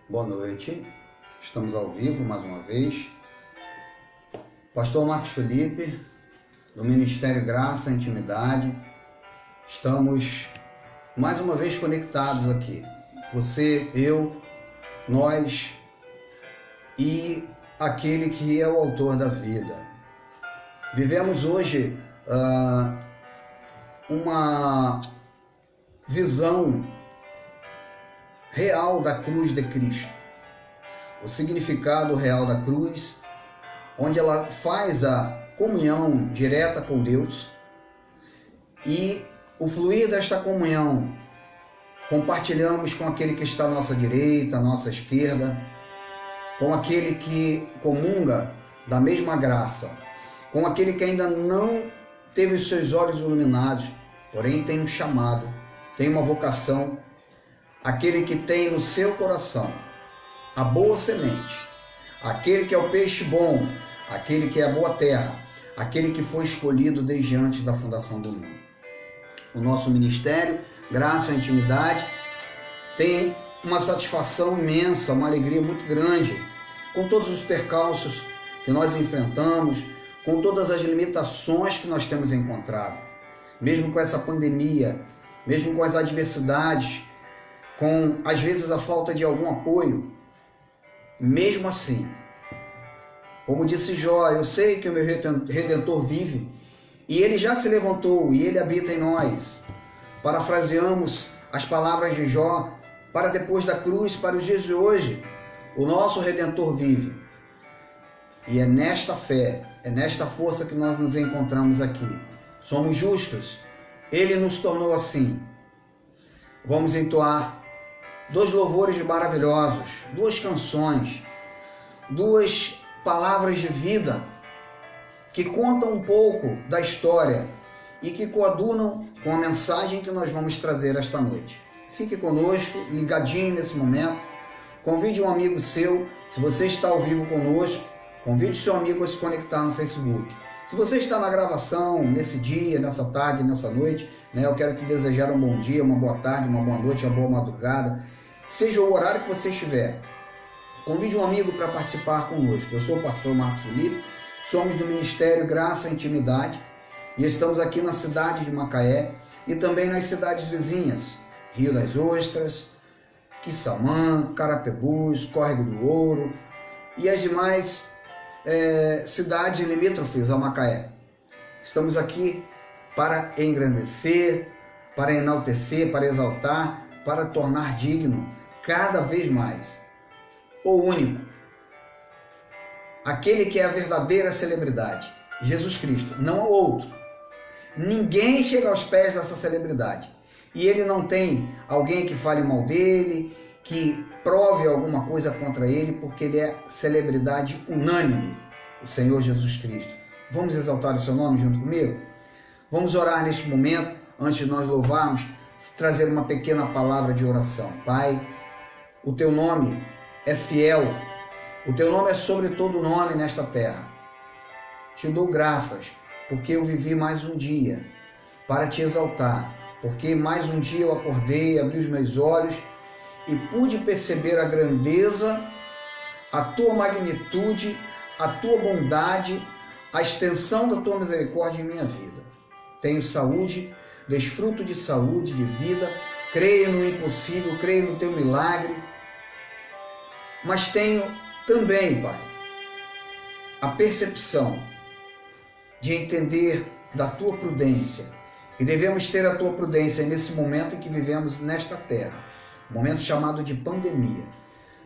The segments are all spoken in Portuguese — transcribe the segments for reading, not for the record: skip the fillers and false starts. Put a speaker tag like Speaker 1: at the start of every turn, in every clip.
Speaker 1: Boa noite, estamos ao vivo mais uma vez. Pastor Marcos Felipe, do Ministério Graça e Intimidade. Estamos mais uma vez conectados aqui. Você, eu, nós e aquele que é o autor da vida. Vivemos hoje uma visão real da cruz de Cristo, o significado real da cruz, onde ela faz a comunhão direta com Deus e o fluir desta comunhão compartilhamos com aquele que está à nossa direita, à nossa esquerda, com aquele que comunga da mesma graça, com aquele que ainda não teve os seus olhos iluminados, porém tem um chamado, tem uma vocação, aquele que tem no seu coração a boa semente, aquele que é o peixe bom, aquele que é a boa terra, aquele que foi escolhido desde antes da fundação do mundo. O nosso ministério, Graça e Intimidade, tem uma satisfação imensa, uma alegria muito grande, com todos os percalços que nós enfrentamos, com todas as limitações que nós temos encontrado, mesmo com essa pandemia, mesmo com as adversidades, com às vezes a falta de algum apoio, mesmo assim, como disse Jó, eu sei que o meu Redentor vive e ele já se levantou e ele habita em nós. Parafraseamos as palavras de Jó para depois da cruz, para os dias de hoje. O nosso Redentor vive. E é nesta fé, é nesta força que nós nos encontramos aqui. Somos justos. Ele nos tornou assim. Vamos entoar dois louvores maravilhosos, duas canções, duas palavras de vida que contam um pouco da história e que coadunam com a mensagem que nós vamos trazer esta noite. Fique conosco, ligadinho nesse momento. Convide um amigo seu. Se você está ao vivo conosco, convide seu amigo a se conectar no Facebook. Se você está na gravação, nesse dia, nessa tarde, nessa noite, eu quero te desejar um bom dia, uma boa tarde, uma boa noite, uma boa madrugada. Seja o horário que você estiver. Convide um amigo para participar conosco. Eu sou o pastor Marcos Felipe, somos do Ministério Graça e Intimidade e estamos aqui na cidade de Macaé e também nas cidades vizinhas, Rio das Ostras, Quissamã, Carapebus, Córrego do Ouro e as demais cidades limítrofes a Macaé. Estamos aqui para engrandecer, para enaltecer, para exaltar, para tornar digno cada vez mais o único, aquele que é a verdadeira celebridade, Jesus Cristo, não há outro. Ninguém chega aos pés dessa celebridade e ele não tem alguém que fale mal dele, que prove alguma coisa contra ele, porque ele é celebridade unânime, o Senhor Jesus Cristo. Vamos exaltar o seu nome junto comigo? Vamos orar neste momento, antes de nós louvarmos, trazer uma pequena palavra de oração. Pai, o teu nome é fiel, o teu nome é sobre todo nome nesta terra. Te dou graças, porque eu vivi mais um dia para te exaltar, porque mais um dia eu acordei, abri os meus olhos e pude perceber a grandeza, a tua magnitude, a tua bondade, a extensão da tua misericórdia em minha vida. Tenho saúde, desfruto de saúde, de vida, creio no impossível, creio no teu milagre, mas tenho também, Pai, a percepção de entender da tua prudência, e devemos ter a tua prudência nesse momento em que vivemos nesta terra, momento chamado de pandemia.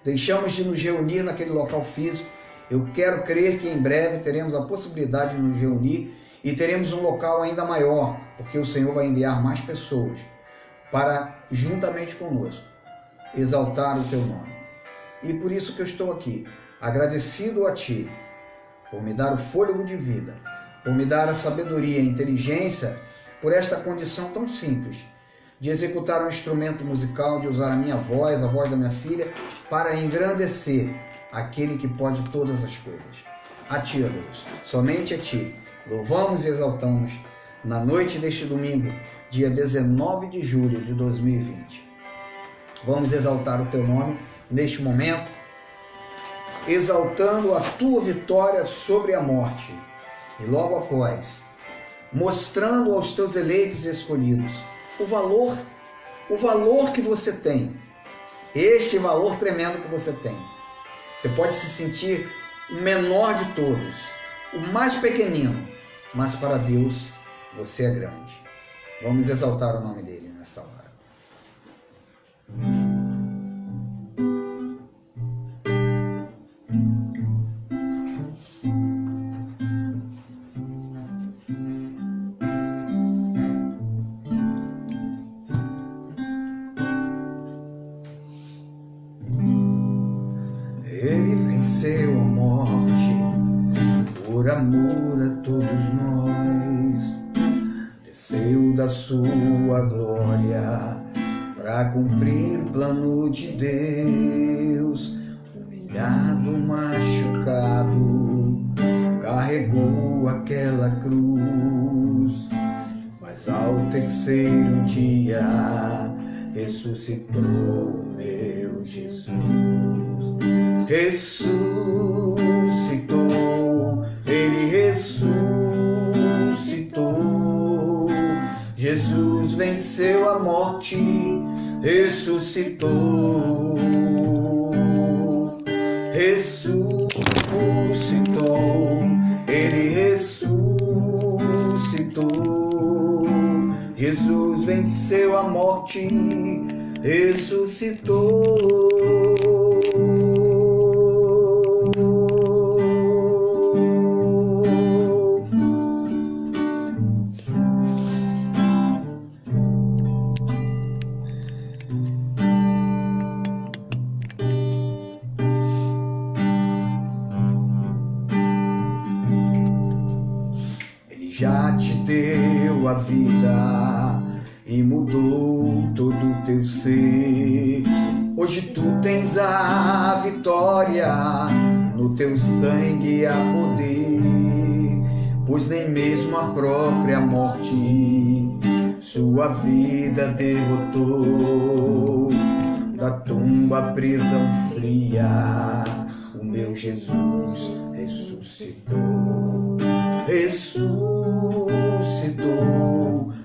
Speaker 1: Deixamos de nos reunir naquele local físico. Eu quero crer que em breve teremos a possibilidade de nos reunir e teremos um local ainda maior, porque o Senhor vai enviar mais pessoas para, juntamente conosco, exaltar o teu nome. E por isso que eu estou aqui, agradecido a Ti, por me dar o fôlego de vida, por me dar a sabedoria e a inteligência, por esta condição tão simples, de executar um instrumento musical, de usar a minha voz, a voz da minha filha, para engrandecer aquele que pode todas as coisas. A Ti, ó Deus, somente a Ti, louvamos e exaltamos na noite deste domingo, dia 19 de julho de 2020. Vamos exaltar o Teu nome neste momento, exaltando a tua vitória sobre a morte e logo após, mostrando aos teus eleitos e escolhidos o valor que você tem, este valor tremendo que você tem. Você pode se sentir o menor de todos, o mais pequenino, mas para Deus você é grande. Vamos exaltar o nome dele nesta hora. Ele venceu a morte por amor a todos nós, desceu da sua glória para cumprir o plano de Deus, humilhado, machucado, carregou aquela cruz, mas ao terceiro dia ressuscitou meu Jesus. Ressuscitou, ele ressuscitou. Jesus venceu a morte, ressuscitou. Ressuscitou, ele ressuscitou. Jesus venceu a morte, ressuscitou. Já te deu a vida e mudou todo o teu ser. Hoje tu tens a vitória, no teu sangue há poder, pois nem mesmo a própria morte sua vida derrotou. Da tumba a prisão fria, o meu Jesus ressuscitou. Ressuscitou,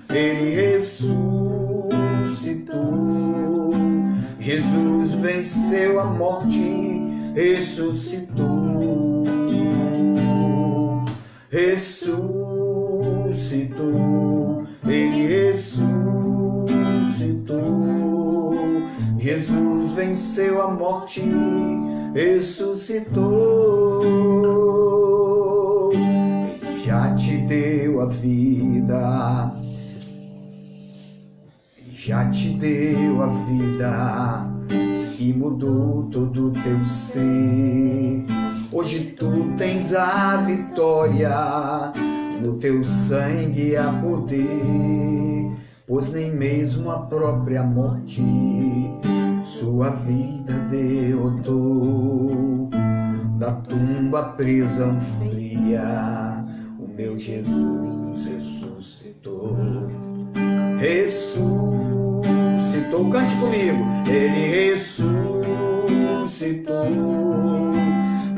Speaker 1: ele ressuscitou. Jesus venceu a morte, ressuscitou. Ressuscitou, ele ressuscitou. Jesus venceu a morte, ressuscitou. Já te deu a vida, ele já te deu a vida e mudou todo o teu ser. Hoje tu tens a vitória, no teu sangue há poder, pois nem mesmo a própria morte sua vida derrotou. Da tumba a prisão fria, meu Jesus ressuscitou. Ressuscitou, cante comigo. Ele ressuscitou.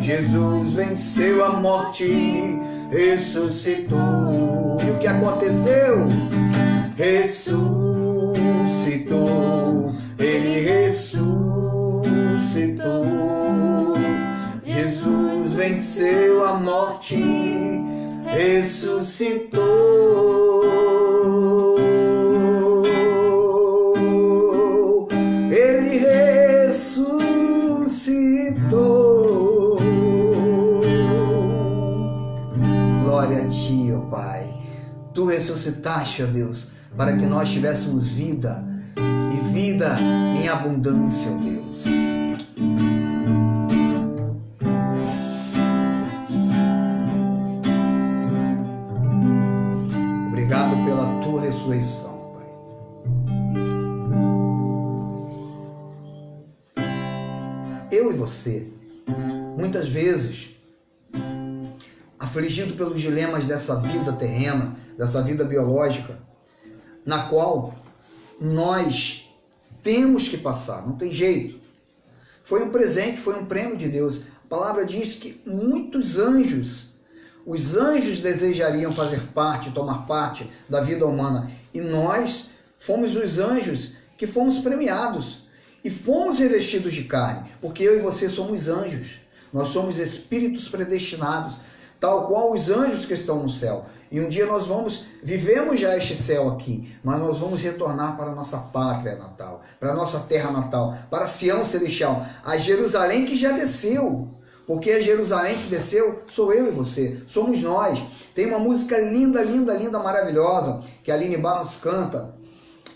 Speaker 1: Jesus venceu a morte, ressuscitou. E o que aconteceu? Ressuscitou. Ele ressuscitou. Jesus venceu a morte, ressuscitou. Ele ressuscitou. Glória a ti, ó Pai. Tu ressuscitaste, ó Deus, para que nós tivéssemos vida e vida em abundância, ó Deus. Ressurreição, Pai. Eu e você, muitas vezes, afligido pelos dilemas dessa vida terrena, dessa vida biológica, na qual nós temos que passar, não tem jeito. foi um presente, foi um prêmio de Deus. A palavra diz que muitos anjos, os anjos desejariam fazer parte, tomar parte da vida humana. E nós fomos os anjos que fomos premiados e fomos revestidos de carne, porque eu e você somos anjos. Nós somos espíritos predestinados, tal qual os anjos que estão no céu. E um dia nós vivemos já este céu aqui, mas nós vamos retornar para a nossa pátria natal, para a nossa terra natal, para Sião celestial, a Jerusalém que já desceu. Porque a Jerusalém que desceu sou eu e você, somos nós. Tem uma música linda, linda, linda, maravilhosa, que a Aline Barros canta,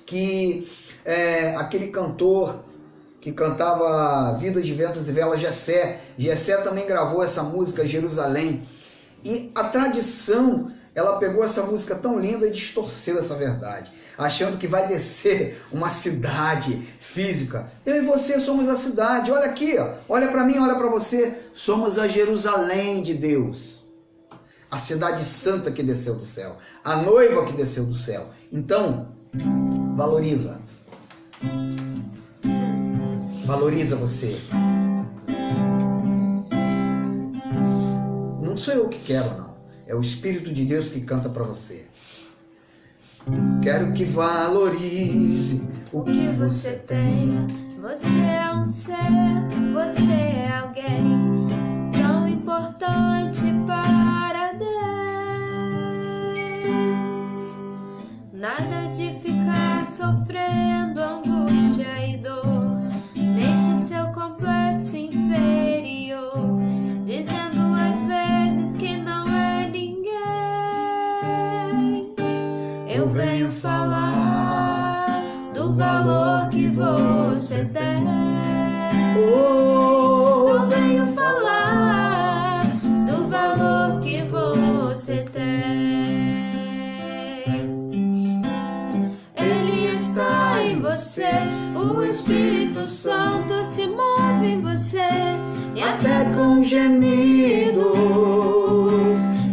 Speaker 1: que é aquele cantor que cantava Vida de Ventos e Velas, Gessé. Gessé também gravou essa música, Jerusalém. E a tradição, ela pegou essa música tão linda e distorceu essa verdade, achando que vai descer uma cidade física. Eu e você somos a cidade. Olha aqui, ó. Olha para mim, olha para você. Somos a Jerusalém de Deus, a cidade santa que desceu do céu, a noiva que desceu do céu. Então, valoriza. Valoriza você. Não sou eu que quero, não. É o Espírito de Deus que canta para você. Quero que valorize o que você tem.
Speaker 2: Você é um ser, você é alguém tão importante para Deus. Nada de ficar sofrendo angústia e dor neste seu complexo inferior, dizendo às vezes que não é ninguém. Eu venho falar do valor que você tem. Eu venho falar do valor que você tem. Ele está em você, o Espírito Santo se move em você, e até com gemidos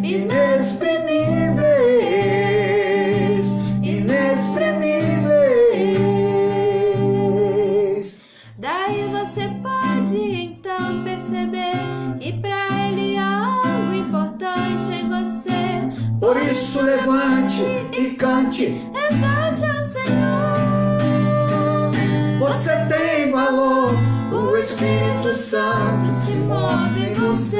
Speaker 2: inexprimíveis, inexprimíveis. Daí você pode então perceber que pra Ele há algo importante em você.
Speaker 1: Por isso levante e cante.
Speaker 2: Exalte ao Senhor.
Speaker 1: Você tem valor, o Espírito Santo se move em você.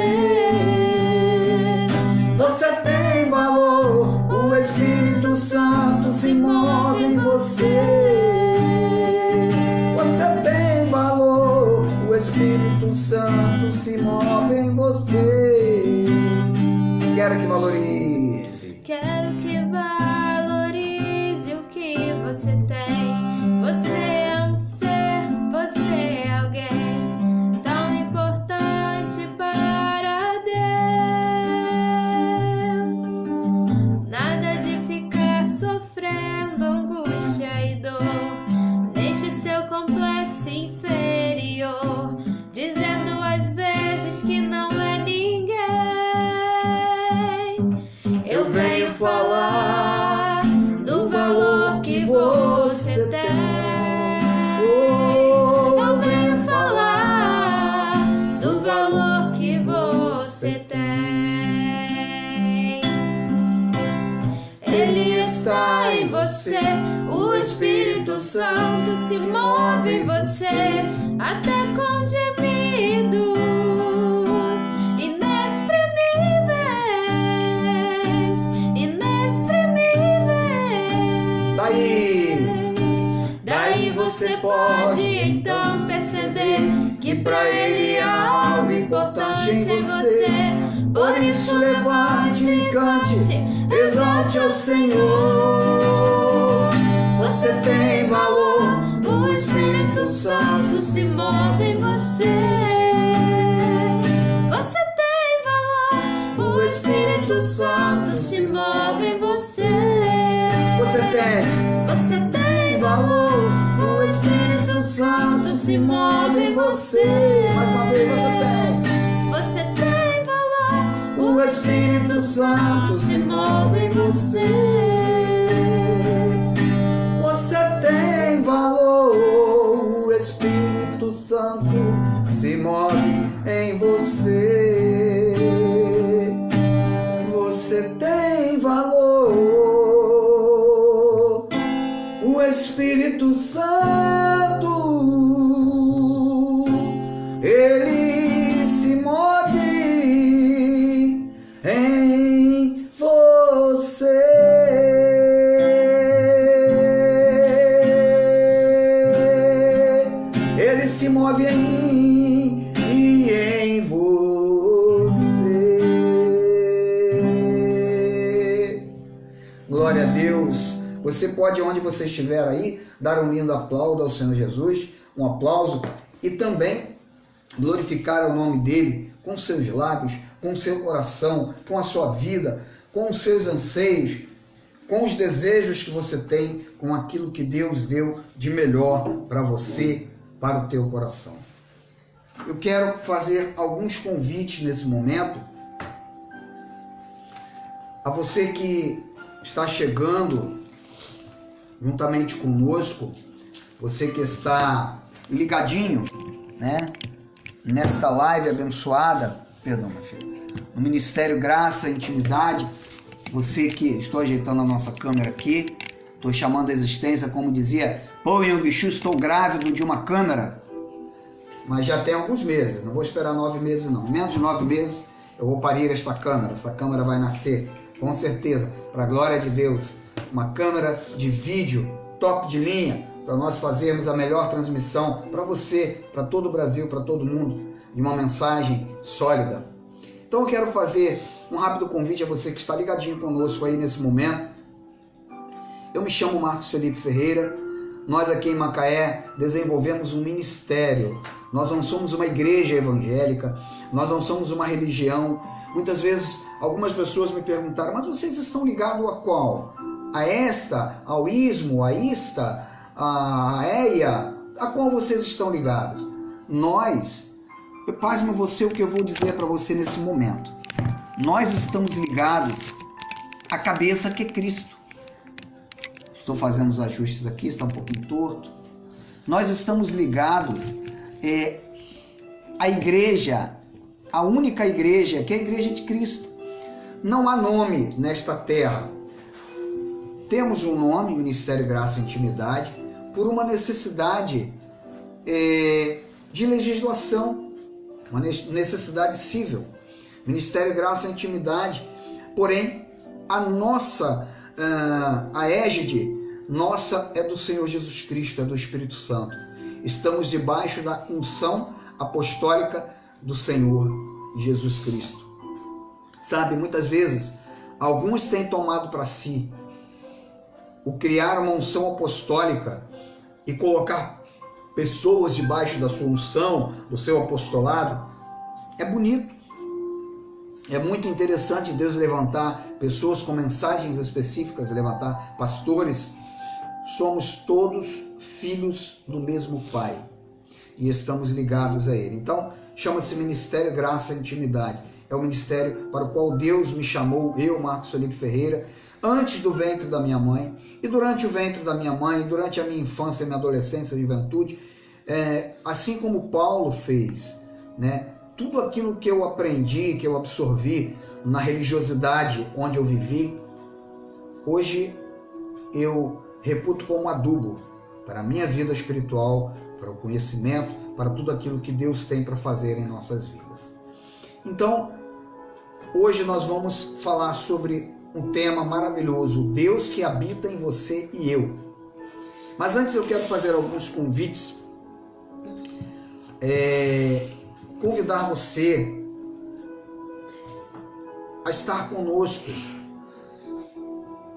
Speaker 1: Você tem valor, o Espírito Santo se move em você. Você tem valor, o Espírito Santo se move em você. Quero que valorize.
Speaker 2: Quero que valorize o que você tem. Você é um ser, você é alguém tão importante para Deus. Nada de ficar sofrendo angústia e dor neste seu complexo inferior, dizendo às vezes que não é ninguém. Eu venho falar do valor que você tem. Eu venho falar do valor que você tem. Ele está em você, o Espírito Santo se move em você, até com gemidos inexprimíveis, inexprimíveis. Daí você pode então perceber que pra Ele há algo importante em você.
Speaker 1: Por isso levante e cante, exalte ao Senhor. Você tem valor,
Speaker 2: O Espírito Santo se move em você. Você tem valor, o Espírito Santo se move em você.
Speaker 1: você tem
Speaker 2: valor,
Speaker 1: o Espírito Santo se move em você. Mais uma vez,
Speaker 2: você tem valor,
Speaker 1: o Espírito Santo se move em você. Você tem valor, o Espírito Santo se move em você. Você tem valor. O Espírito Santo, ele se move em você. Ele se move em mim e em você. Glória a Deus. Você pode, onde você estiver aí, dar um lindo aplauso ao Senhor Jesus, um aplauso, e também glorificar o nome dele com seus lábios, com o seu coração, com a sua vida, com os seus anseios, com os desejos que você tem, com aquilo que Deus deu de melhor para você, para o teu coração. Eu quero fazer alguns convites nesse momento a você que está chegando juntamente conosco, você que está ligadinho, né, nesta live abençoada, perdão, meu filho, no Ministério Graça e Intimidade, você que, estou ajeitando a nossa câmera aqui, estou chamando a existência, como dizia Paul Yong-Chu, estou grávido de uma câmera, mas já tem alguns meses, não vou esperar 9 meses não, menos de 9 meses eu vou parir essa câmera vai nascer, com certeza, para a glória de Deus, uma câmera de vídeo top de linha, para nós fazermos a melhor transmissão para você, para todo o Brasil, para todo mundo, de uma mensagem sólida. Então eu quero fazer um rápido convite a você que está ligadinho conosco aí nesse momento. Eu me chamo Marcos Felipe Ferreira, nós aqui em Macaé desenvolvemos um ministério, nós não somos uma igreja evangélica, nós não somos uma religião. Muitas vezes algumas pessoas me perguntaram, mas vocês estão ligados a qual? A esta, ao ismo, a ista, a eia, a qual vocês estão ligados? Nós, pasme você o que eu vou dizer para você nesse momento, nós estamos ligados à cabeça que é Cristo. Estou fazendo os ajustes aqui, está um pouquinho torto. Nós estamos ligados à igreja, a única igreja, que é a igreja de Cristo. Não há nome nesta terra. Temos um nome, Ministério Graça e Intimidade, por uma necessidade de legislação, uma necessidade civil. Ministério Graça e Intimidade, porém, a nossa, a égide nossa é do Senhor Jesus Cristo, é do Espírito Santo. Estamos debaixo da unção apostólica do Senhor Jesus Cristo. Sabe, muitas vezes, alguns têm tomado para si o criar uma unção apostólica e colocar pessoas debaixo da sua unção, do seu apostolado. É bonito. É muito interessante Deus levantar pessoas com mensagens específicas, levantar pastores. Somos todos filhos do mesmo Pai e estamos ligados a Ele. Então, chama-se Ministério Graça e Intimidade. É o ministério para o qual Deus me chamou, eu, Marcos Felipe Ferreira, antes do ventre da minha mãe, e durante o ventre da minha mãe, durante a minha infância, minha adolescência e juventude, assim como Paulo fez, né? Tudo aquilo que eu aprendi, que eu absorvi na religiosidade onde eu vivi, hoje eu reputo como adubo para a minha vida espiritual, para o conhecimento, para tudo aquilo que Deus tem para fazer em nossas vidas. Então, hoje nós vamos falar sobre um tema maravilhoso, Deus que habita em você e eu. Mas antes eu quero fazer alguns convites, convidar você a estar conosco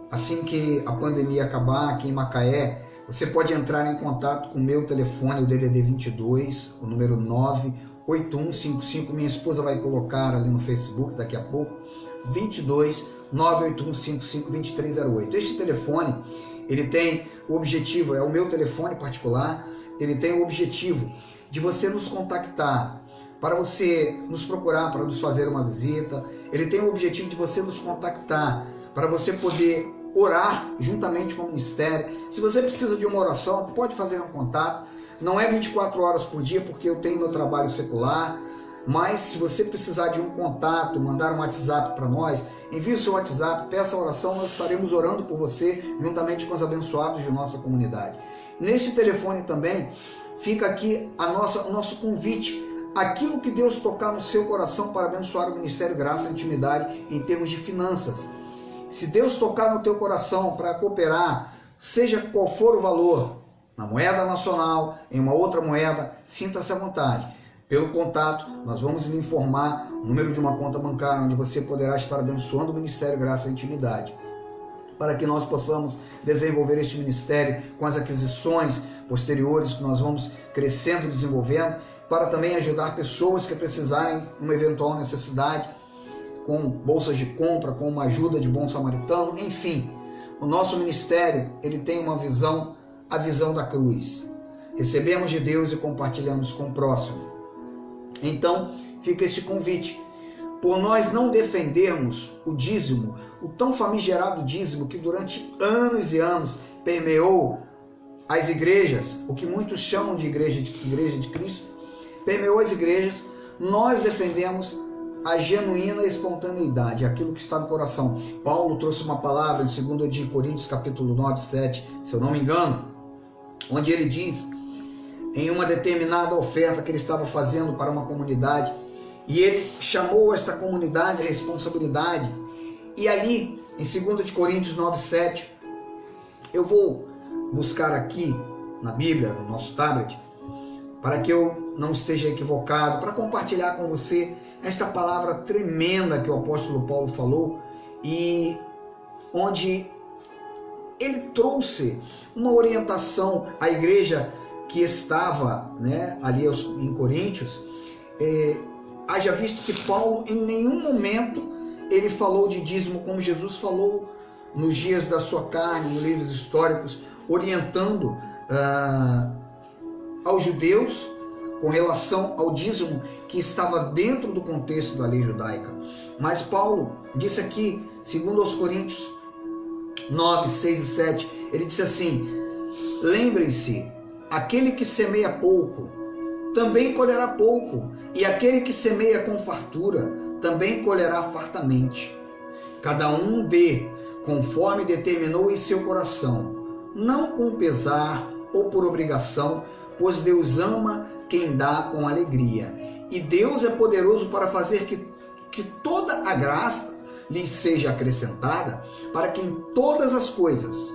Speaker 1: assim que a pandemia acabar aqui em Macaé. Você pode entrar em contato com o meu telefone, o DDD 22, o número 98155, minha esposa vai colocar ali no Facebook daqui a pouco, 22 98155 2308. Este telefone, ele tem o objetivo, é o meu telefone particular, ele tem o objetivo de você nos contactar, para você nos procurar, para nos fazer uma visita. Ele tem o objetivo de você nos contactar, para você poder orar juntamente com o ministério. Se você precisa de uma oração, pode fazer um contato. Não é 24 horas por dia, porque eu tenho meu trabalho secular, mas se você precisar de um contato, mandar um WhatsApp para nós, envie o seu WhatsApp, peça a oração, nós estaremos orando por você, juntamente com os abençoados de nossa comunidade. Neste telefone também, fica aqui o nosso convite, aquilo que Deus tocar no seu coração para abençoar o Ministério Graça e Intimidade em termos de finanças. Se Deus tocar no teu coração para cooperar, seja qual for o valor, na moeda nacional, em uma outra moeda, sinta-se à vontade. Pelo contato, nós vamos lhe informar o número de uma conta bancária onde você poderá estar abençoando o Ministério Graça e Intimidade, para que nós possamos desenvolver este ministério com as aquisições posteriores que nós vamos crescendo, desenvolvendo, para também ajudar pessoas que precisarem de uma eventual necessidade, com bolsas de compra, com uma ajuda de bom samaritano, enfim. O nosso ministério, ele tem uma visão, a visão da cruz. Recebemos de Deus e compartilhamos com o próximo. Então, fica esse convite. Por nós não defendermos o dízimo, o tão famigerado dízimo que durante anos e anos permeou as igrejas, o que muitos chamam de igreja de Cristo, permeou as igrejas, nós defendemos a genuína espontaneidade, aquilo que está no coração. Paulo trouxe uma palavra em 2 Coríntios capítulo 9, 7, se eu não me engano, onde ele diz, em uma determinada oferta que ele estava fazendo para uma comunidade, e ele chamou esta comunidade à responsabilidade, e ali, em 2 Coríntios 9, 7, eu vou buscar aqui na Bíblia, no nosso tablet, para que eu não esteja equivocado, para compartilhar com você esta palavra tremenda que o apóstolo Paulo falou, e onde ele trouxe uma orientação à igreja que estava, ali em Coríntios. Haja visto que Paulo em nenhum momento ele falou de dízimo como Jesus falou nos dias da sua carne, em livros históricos, orientando aos judeus com relação ao dízimo que estava dentro do contexto da lei judaica. Mas Paulo disse aqui, segundo aos Coríntios 9, 6 e 7, ele disse assim: lembrem-se, aquele que semeia pouco, também colherá pouco, e aquele que semeia com fartura, também colherá fartamente. Cada um dê, conforme determinou em seu coração, não com pesar ou por obrigação, pois Deus ama quem dá com alegria. E Deus é poderoso para fazer que toda a graça lhes seja acrescentada, para que em todas as coisas,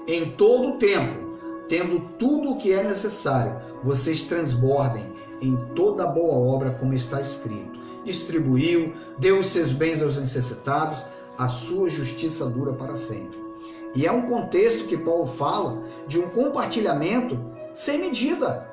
Speaker 1: em todo o tempo, tendo tudo o que é necessário, vocês transbordem em toda boa obra, como está escrito. Distribuiu, deu os seus bens aos necessitados, a sua justiça dura para sempre. E é um contexto que Paulo fala de um compartilhamento sem medida.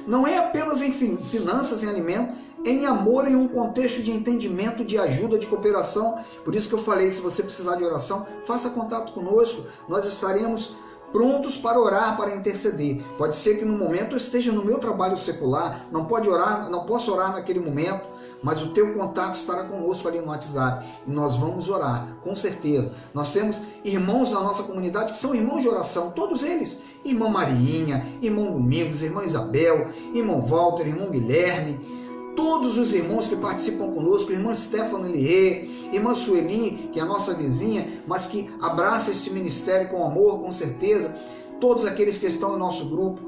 Speaker 1: Não é apenas em finanças, em alimento, em amor, em um contexto de entendimento, de ajuda, de cooperação. Por isso que eu falei, se você precisar de oração, faça contato conosco. Nós estaremos prontos para orar, para interceder. Pode ser que no momento eu esteja no meu trabalho secular, não posso orar naquele momento, mas o teu contato estará conosco ali no WhatsApp e nós vamos orar, com certeza. Nós temos irmãos na nossa comunidade que são irmãos de oração, todos eles. Irmã Mariinha, irmão Domingos, irmã Isabel, irmão Walter, irmão Guilherme, todos os irmãos que participam conosco, irmã Stefano Elie, irmã Sueli, que é a nossa vizinha, mas que abraça esse ministério com amor, com certeza. Todos aqueles que estão no nosso grupo,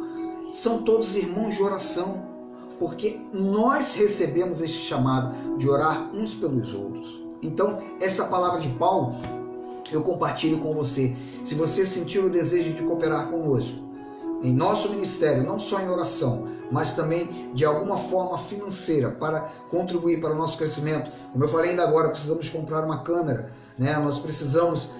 Speaker 1: são todos irmãos de oração, porque nós recebemos este chamado de orar uns pelos outros. Então, essa palavra de Paulo, eu compartilho com você. Se você sentir o desejo de cooperar conosco, em nosso ministério, não só em oração, mas também de alguma forma financeira, para contribuir para o nosso crescimento. Como eu falei ainda agora, precisamos comprar uma câmera, nós precisamos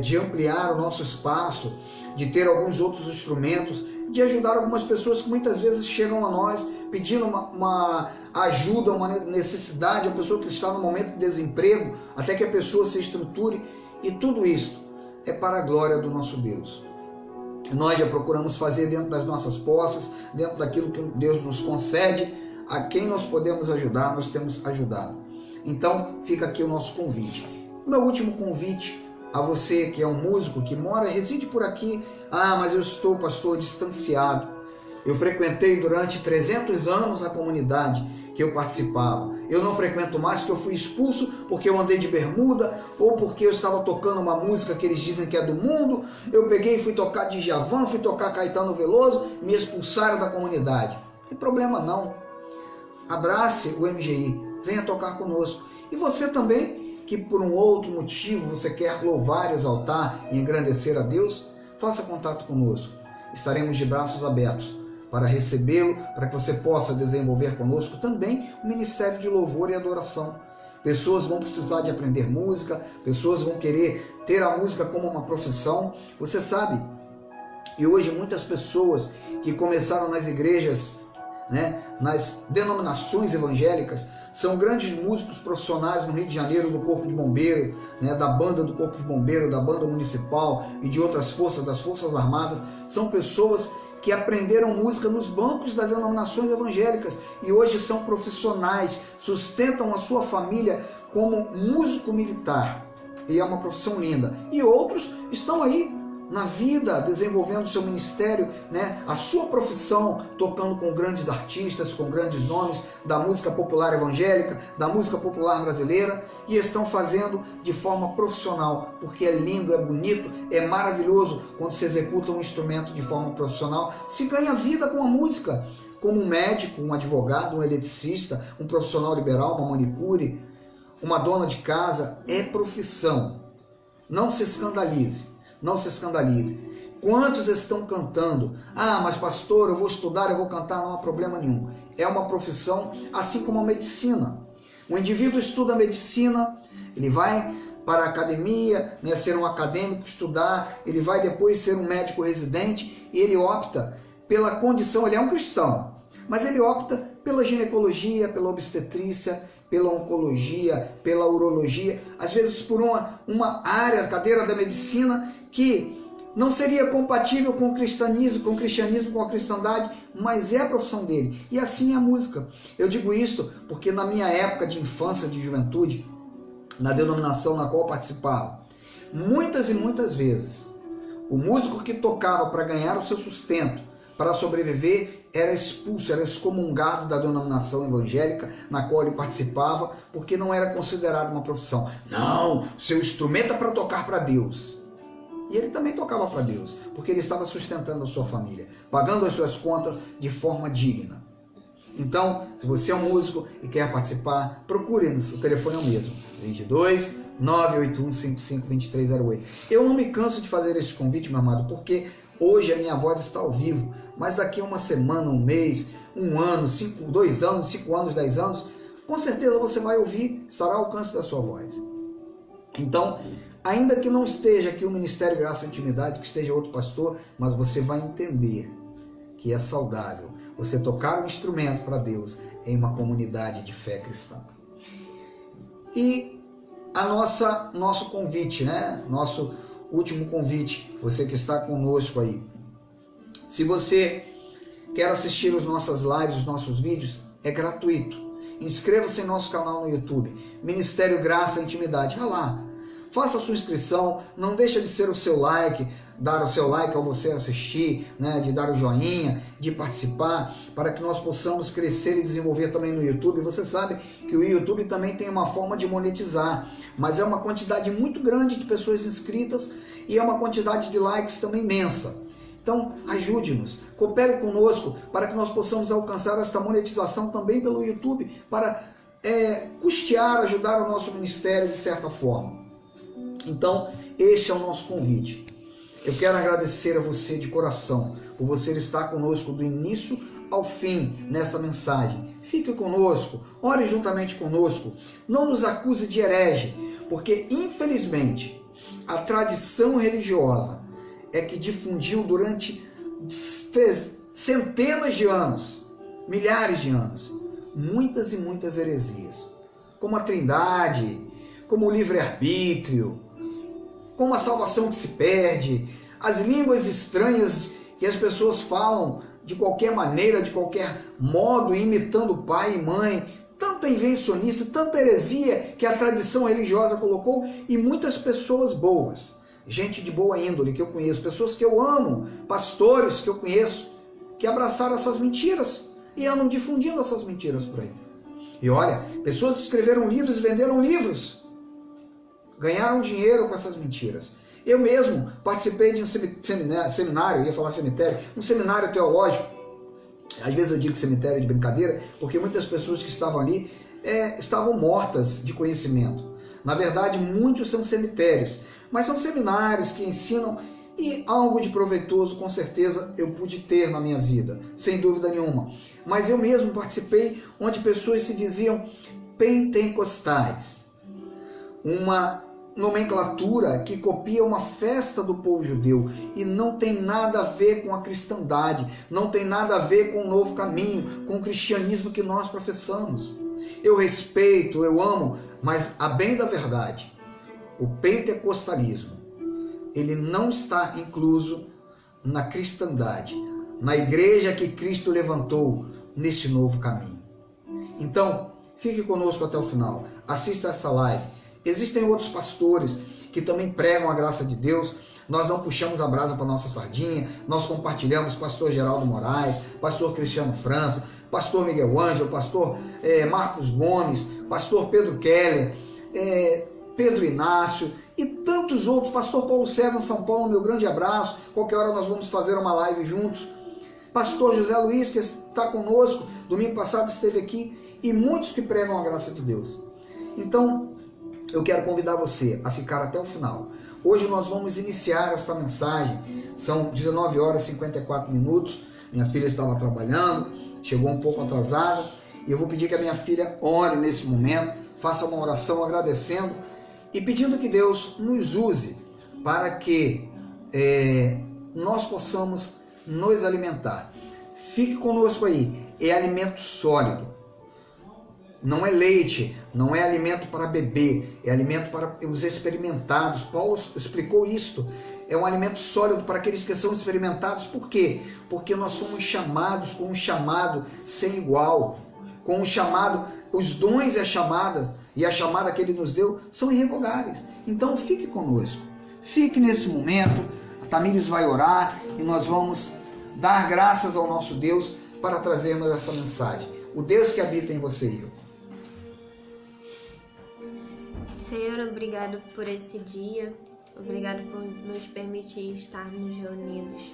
Speaker 1: de ampliar o nosso espaço, de ter alguns outros instrumentos, de ajudar algumas pessoas que muitas vezes chegam a nós pedindo uma ajuda, uma necessidade, a pessoa que está no momento de desemprego, até que a pessoa se estruture, e tudo isso é para a glória do nosso Deus. Nós já procuramos fazer dentro das nossas posses, dentro daquilo que Deus nos concede, a quem nós podemos ajudar, nós temos ajudado. Então, fica aqui o nosso convite. O meu último convite a você que é um músico, que mora, reside por aqui, mas eu estou, pastor, distanciado. Eu frequentei durante 300 anos a comunidade que eu participava. Eu não frequento mais porque eu fui expulso, porque eu andei de bermuda, ou porque eu estava tocando uma música que eles dizem que é do mundo. Eu peguei e fui tocar Djavan, fui tocar Caetano Veloso, me expulsaram da comunidade. Não tem problema não. Abrace o MGI, venha tocar conosco. E você também, que por um outro motivo você quer louvar, exaltar e engrandecer a Deus, faça contato conosco. Estaremos de braços abertos para recebê-lo, para que você possa desenvolver conosco também o ministério de louvor e adoração. Pessoas vão precisar de aprender música, pessoas vão querer ter a música como uma profissão. Você sabe, e hoje muitas pessoas que começaram nas igrejas, nas denominações evangélicas, são grandes músicos profissionais no Rio de Janeiro, do Corpo de Bombeiro, da banda do Corpo de Bombeiro, da banda municipal e de outras forças, das Forças Armadas. São pessoas que aprenderam música nos bancos das denominações evangélicas e hoje são profissionais, sustentam a sua família como músico militar. E é uma profissão linda. E outros estão aí na vida, desenvolvendo seu ministério, a sua profissão, tocando com grandes artistas, com grandes nomes da música popular evangélica, da música popular brasileira, e estão fazendo de forma profissional, porque é lindo, é bonito, é maravilhoso quando se executa um instrumento de forma profissional, se ganha vida com a música, como um médico, um advogado, um eletricista, um profissional liberal, uma manicure, uma dona de casa, é profissão. Não se escandalize. Não se escandalize. Quantos estão cantando? Ah, mas pastor, eu vou estudar, eu vou cantar, não há problema nenhum. É uma profissão, assim como a medicina. O indivíduo estuda medicina, ele vai para a academia, ser um acadêmico, estudar, ele vai depois ser um médico residente e ele opta pela condição, ele é um cristão, mas ele opta pela ginecologia, pela obstetrícia, pela oncologia, pela urologia, às vezes por uma área, cadeira da medicina, que não seria compatível com o cristianismo, com a cristandade, mas é a profissão dele. E assim é a música. Eu digo isto porque na minha época de infância, de juventude, na denominação na qual eu participava, muitas e muitas vezes, o músico que tocava para ganhar o seu sustento, para sobreviver, era expulso, era excomungado da denominação evangélica na qual ele participava, porque não era considerado uma profissão. Não, seu instrumento é para tocar para Deus. E ele também tocava para Deus, porque ele estava sustentando a sua família, pagando as suas contas de forma digna. Então, se você é um músico e quer participar, procure-nos, o telefone é o mesmo, 22 981 55 2308. Eu não me canso de fazer esse convite, meu amado, porque hoje a minha voz está ao vivo, mas daqui a uma semana, um mês, um ano, 2 anos, 5 anos, 10 anos, com certeza você vai ouvir, estará ao alcance da sua voz. Então, ainda que não esteja aqui o Ministério Graça e Intimidade, que esteja outro pastor, mas você vai entender que é saudável você tocar um instrumento para Deus em uma comunidade de fé cristã. E nosso convite, nosso último convite, você que está conosco aí. Se você quer assistir as nossas lives, os nossos vídeos, é gratuito. Inscreva-se em nosso canal no YouTube, Ministério Graça e Intimidade. Vai lá, faça a sua inscrição, não deixa de ser o seu like, dar o seu like ao você assistir, de dar o joinha, de participar, para que nós possamos crescer e desenvolver também no YouTube. Você sabe que o YouTube também tem uma forma de monetizar, mas é uma quantidade muito grande de pessoas inscritas e é uma quantidade de likes também imensa. Então, ajude-nos, coopere conosco para que nós possamos alcançar esta monetização também pelo YouTube, para custear, ajudar o nosso ministério de certa forma. Então, este é o nosso convite. Eu quero agradecer a você de coração por você estar conosco do início ao fim nesta mensagem. Fique conosco, ore juntamente conosco, não nos acuse de herege, porque infelizmente a tradição religiosa é que difundiu durante centenas de anos, milhares de anos, muitas e muitas heresias, como a Trindade, como o livre-arbítrio, como a salvação que se perde, as línguas estranhas que as pessoas falam de qualquer maneira, de qualquer modo, imitando pai e mãe, tanta invencionice, tanta heresia que a tradição religiosa colocou, e muitas pessoas boas, gente de boa índole que eu conheço, pessoas que eu amo, pastores que eu conheço, que abraçaram essas mentiras e andam difundindo essas mentiras por aí. E olha, pessoas escreveram livros e venderam livros, ganharam dinheiro com essas mentiras. Eu mesmo participei de um seminário, ia falar cemitério, um seminário teológico. Às vezes eu digo cemitério de brincadeira, porque muitas pessoas que estavam ali estavam mortas de conhecimento. Na verdade, muitos são cemitérios, mas são seminários que ensinam, e algo de proveitoso com certeza eu pude ter na minha vida, sem dúvida nenhuma. Mas eu mesmo participei onde pessoas se diziam pentecostais, uma nomenclatura que copia uma festa do povo judeu e não tem nada a ver com a cristandade, não tem nada a ver com o novo caminho, com o cristianismo que nós professamos. Eu respeito, eu amo, mas a bem da verdade, o pentecostalismo, ele não está incluso na cristandade, na igreja que Cristo levantou neste novo caminho. Então, fique conosco até o final, assista esta live. Existem outros pastores que também pregam a graça de Deus. Nós não puxamos a brasa para nossa sardinha, nós compartilhamos pastor Geraldo Moraes, pastor Cristiano França, pastor Miguel Ângelo, pastor Marcos Gomes, pastor Pedro Keller, Pedro Inácio e tantos outros, pastor Paulo César São Paulo, meu grande abraço, qualquer hora nós vamos fazer uma live juntos, pastor José Luiz, que está conosco, domingo passado esteve aqui, e muitos que pregam a graça de Deus. Então, eu quero convidar você a ficar até o final. Hoje nós vamos iniciar esta mensagem, são 19 horas e 54 minutos, minha filha estava trabalhando, chegou um pouco atrasada, e eu vou pedir que a minha filha ore nesse momento, faça uma oração agradecendo e pedindo que Deus nos use para que nós possamos nos alimentar. Fique conosco aí, é alimento sólido. Não é leite, não é alimento para beber, é alimento para os experimentados. Paulo explicou isto. É um alimento sólido para aqueles que são experimentados. Por quê? Porque nós fomos chamados com um chamado sem igual. Com um chamado, os dons e as chamadas, e a chamada que ele nos deu, são irrevogáveis. Então fique conosco. Fique nesse momento. A Tamires vai orar e nós vamos dar graças ao nosso Deus para trazermos essa mensagem. O Deus que habita em você e eu.
Speaker 2: Senhor, obrigado por esse dia, obrigado por nos permitir estarmos reunidos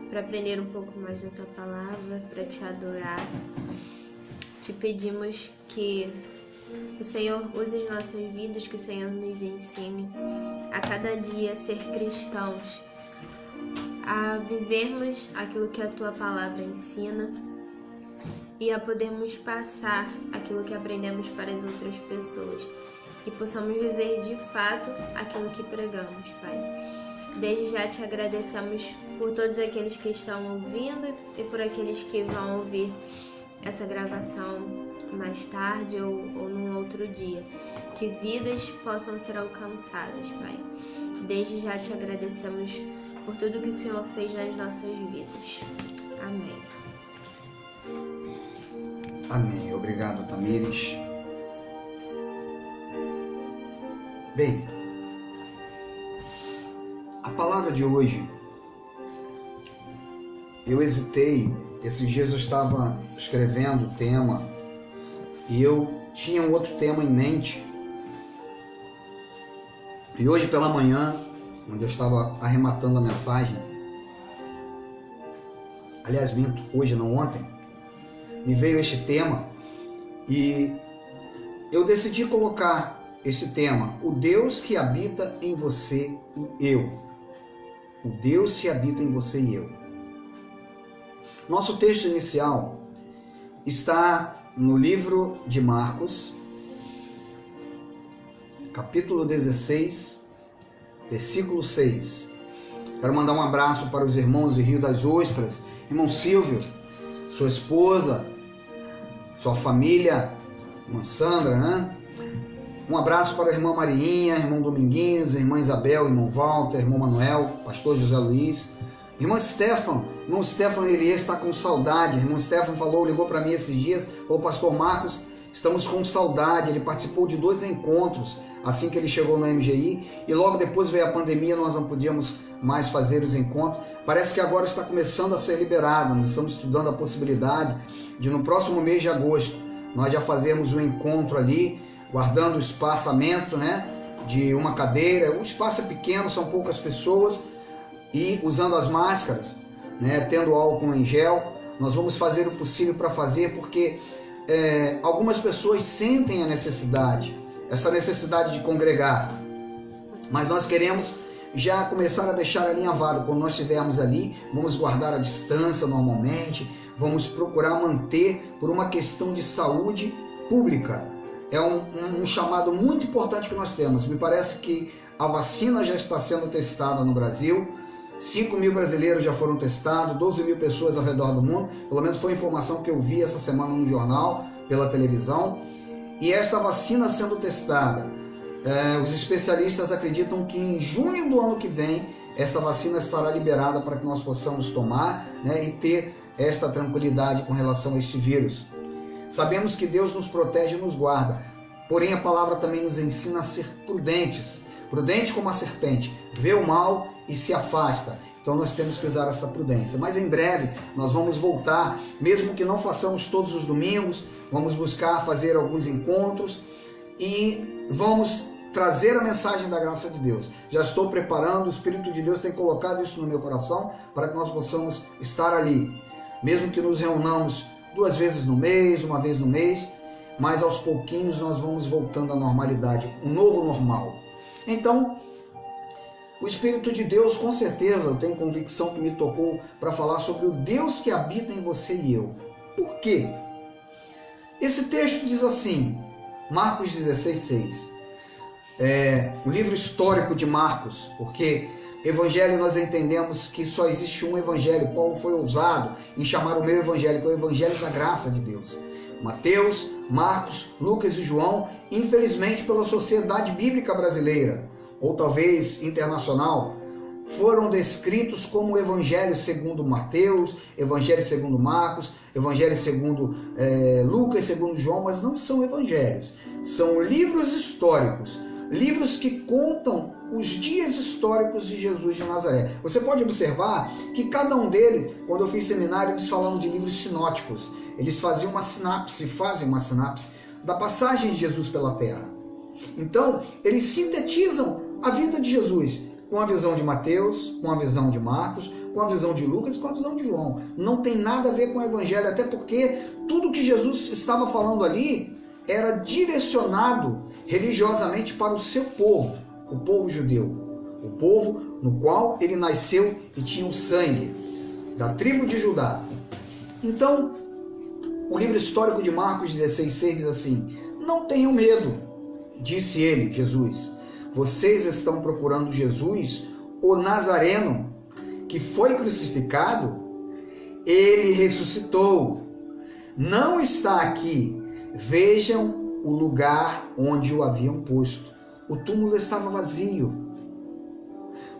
Speaker 2: para aprender um pouco mais da Tua Palavra, para Te adorar. Te pedimos que o Senhor use as nossas vidas, que o Senhor nos ensine a cada dia a ser cristãos, a vivermos aquilo que a Tua Palavra ensina e a podermos passar aquilo que aprendemos para as outras pessoas. Que possamos viver de fato aquilo que pregamos, Pai. Desde já te agradecemos por todos aqueles que estão ouvindo e por aqueles que vão ouvir essa gravação mais tarde ou num outro dia. Que vidas possam ser alcançadas, Pai. Desde já te agradecemos por tudo que o Senhor fez nas nossas vidas. Amém.
Speaker 1: Amém. Obrigado, Tamires. Bem, a palavra de hoje, eu hesitei, esses dias eu estava escrevendo o tema e eu tinha um outro tema em mente. E hoje pela manhã, onde eu estava arrematando a mensagem, aliás, minto, hoje não, ontem, me veio este tema e eu decidi colocar esse tema, o Deus que habita em você e eu. O Deus que habita em você e eu. Nosso texto inicial está no livro de Marcos, capítulo 16, versículo 6. Quero mandar um abraço para os irmãos de Rio das Ostras, irmão Silvio, sua esposa, sua família, irmã Sandra, né? Um abraço para a irmã Mariinha, irmão Dominguinhos, irmã Isabel, irmão Walter, irmão Manuel, pastor José Luiz, irmão Stefan ele está com saudade. Irmão Stefan ligou para mim esses dias, falou: pastor Marcos, estamos com saudade. Ele participou de 2 encontros assim que ele chegou no MGI e logo depois veio a pandemia, nós não podíamos mais fazer os encontros. Parece que agora está começando a ser liberado. Nós estamos estudando a possibilidade de no próximo mês de agosto nós já fazermos um encontro ali, guardando o espaçamento, né, de uma cadeira. O espaço é pequeno, são poucas pessoas, e usando as máscaras, né, tendo álcool em gel. Nós vamos fazer o possível para fazer, porque algumas pessoas sentem a necessidade, essa necessidade de congregar, mas nós queremos já começar a deixar alinhavado. Quando nós estivermos ali, vamos guardar a distância normalmente, vamos procurar manter por uma questão de saúde pública. É um chamado muito importante que nós temos. Me parece que a vacina já está sendo testada no Brasil, 5.000 brasileiros já foram testados, 12.000 pessoas ao redor do mundo, pelo menos foi a informação que eu vi essa semana no jornal, pela televisão. E esta vacina sendo testada, os especialistas acreditam que em junho do ano que vem esta vacina estará liberada para que nós possamos tomar, né, e ter esta tranquilidade com relação a este vírus. Sabemos que Deus nos protege e nos guarda, porém a palavra também nos ensina a ser prudentes, prudente como a serpente, vê o mal e se afasta. Então nós temos que usar essa prudência. Mas em breve nós vamos voltar, mesmo que não façamos todos os domingos, vamos buscar fazer alguns encontros e vamos trazer a mensagem da graça de Deus. Já estou preparando, o Espírito de Deus tem colocado isso no meu coração para que nós possamos estar ali, mesmo que nos reunamos 2 vezes no mês, 1 vez no mês, mas aos pouquinhos nós vamos voltando à normalidade, um novo normal. Então, o Espírito de Deus, com certeza, eu tenho convicção que me tocou para falar sobre o Deus que habita em você e eu. Por quê? Esse texto diz assim, Marcos 16:6. O livro histórico de Marcos, porque evangelho nós entendemos que só existe um evangelho. Paulo foi ousado em chamar o meu evangelho, que é o evangelho da graça de Deus. Mateus, Marcos, Lucas e João, infelizmente pela sociedade bíblica brasileira, ou talvez internacional, foram descritos como o evangelho segundo Mateus, evangelho segundo Marcos, evangelho segundo Lucas, segundo João, mas não são evangelhos, são livros históricos, livros que contam os dias históricos de Jesus de Nazaré. Você pode observar que cada um deles, quando eu fiz seminário, eles falavam de livros sinóticos. Eles faziam uma sinapse, fazem uma sinapse da passagem de Jesus pela terra. Então, eles sintetizam a vida de Jesus com a visão de Mateus, com a visão de Marcos, com a visão de Lucas e com a visão de João. Não tem nada a ver com o evangelho, até porque tudo que Jesus estava falando ali era direcionado religiosamente para o seu povo, o povo judeu, o povo no qual ele nasceu e tinha o sangue da tribo de Judá. Então, o livro histórico de Marcos 16:6 diz assim: não tenham medo, disse ele, Jesus. Vocês estão procurando Jesus, o Nazareno, que foi crucificado? Ele ressuscitou. Não está aqui. Vejam o lugar onde o haviam posto. O túmulo estava vazio.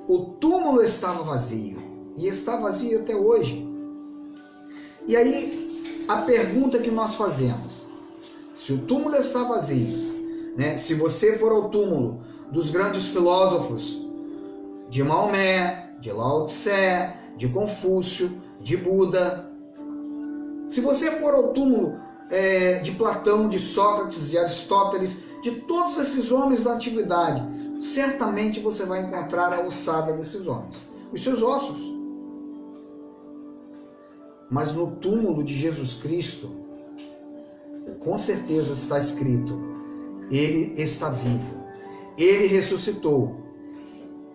Speaker 1: O túmulo estava vazio. E está vazio até hoje. E aí, a pergunta que nós fazemos: se o túmulo está vazio, né? Se você for ao túmulo dos grandes filósofos, de Maomé, de Lao Tse, de Confúcio, de Buda, se você for ao túmulo de Platão, de Sócrates, de Aristóteles, de todos esses homens da antiguidade, certamente você vai encontrar a ossada desses homens, os seus ossos. Mas no túmulo de Jesus Cristo, com certeza está escrito: ele está vivo, ele ressuscitou.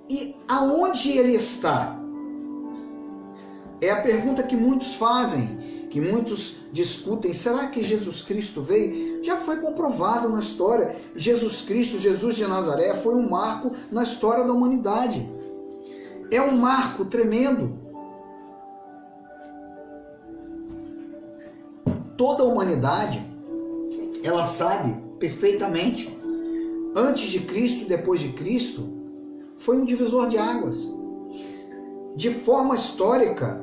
Speaker 1: E aonde ele está? É a pergunta que muitos fazem, que muitos discutem. Será que Jesus Cristo veio? Já foi comprovado na história. Jesus Cristo, Jesus de Nazaré, foi um marco na história da humanidade. É um marco tremendo. Toda a humanidade, ela sabe perfeitamente, antes de Cristo e depois de Cristo, foi um divisor de águas. De forma histórica,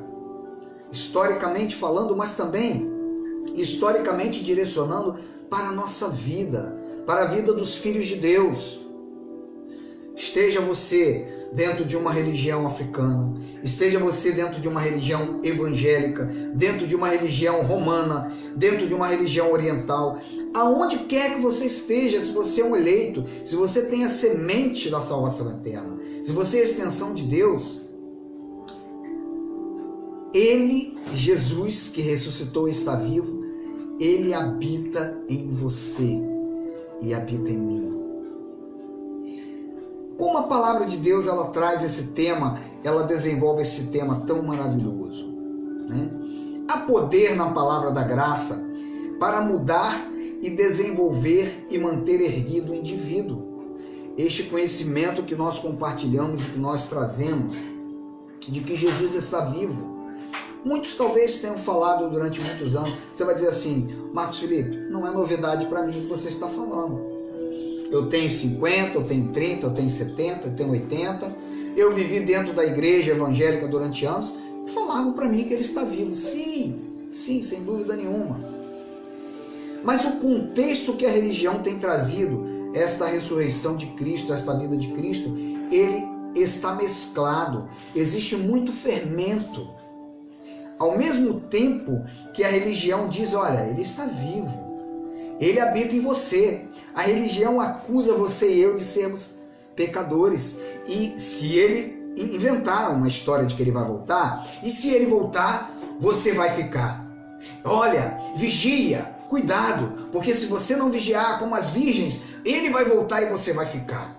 Speaker 1: historicamente falando, mas também historicamente direcionando para a nossa vida, para a vida dos filhos de Deus. Esteja você dentro de uma religião africana, esteja você dentro de uma religião evangélica, dentro de uma religião romana, dentro de uma religião oriental, aonde quer que você esteja, se você é um eleito, se você tem a semente da salvação eterna, se você é a extensão de Deus, Ele, Jesus, que ressuscitou e está vivo, Ele habita em você e habita em mim. Como a palavra de Deus ela traz esse tema, ela desenvolve esse tema tão maravilhoso, né? Há poder na palavra da graça para mudar e desenvolver e manter erguido o indivíduo. Este conhecimento que nós compartilhamos e que nós trazemos de que Jesus está vivo. Muitos talvez tenham falado durante muitos anos. Você vai dizer assim: Marcos Felipe, não é novidade para mim o que você está falando. Eu tenho 50, eu tenho 30, eu tenho 70, eu tenho 80. Eu vivi dentro da igreja evangélica durante anos. Falavam para mim que ele está vivo. Sim, sem dúvida nenhuma. Mas o contexto que a religião tem trazido, esta ressurreição de Cristo, esta vida de Cristo, ele está mesclado. Existe muito fermento. Ao mesmo tempo que a religião diz: olha, ele está vivo. Ele habita em você. A religião acusa você e eu de sermos pecadores. E se ele inventaram uma história de que ele vai voltar, e se ele voltar, você vai ficar. Olha, vigia, cuidado, porque se você não vigiar como as virgens, ele vai voltar e você vai ficar.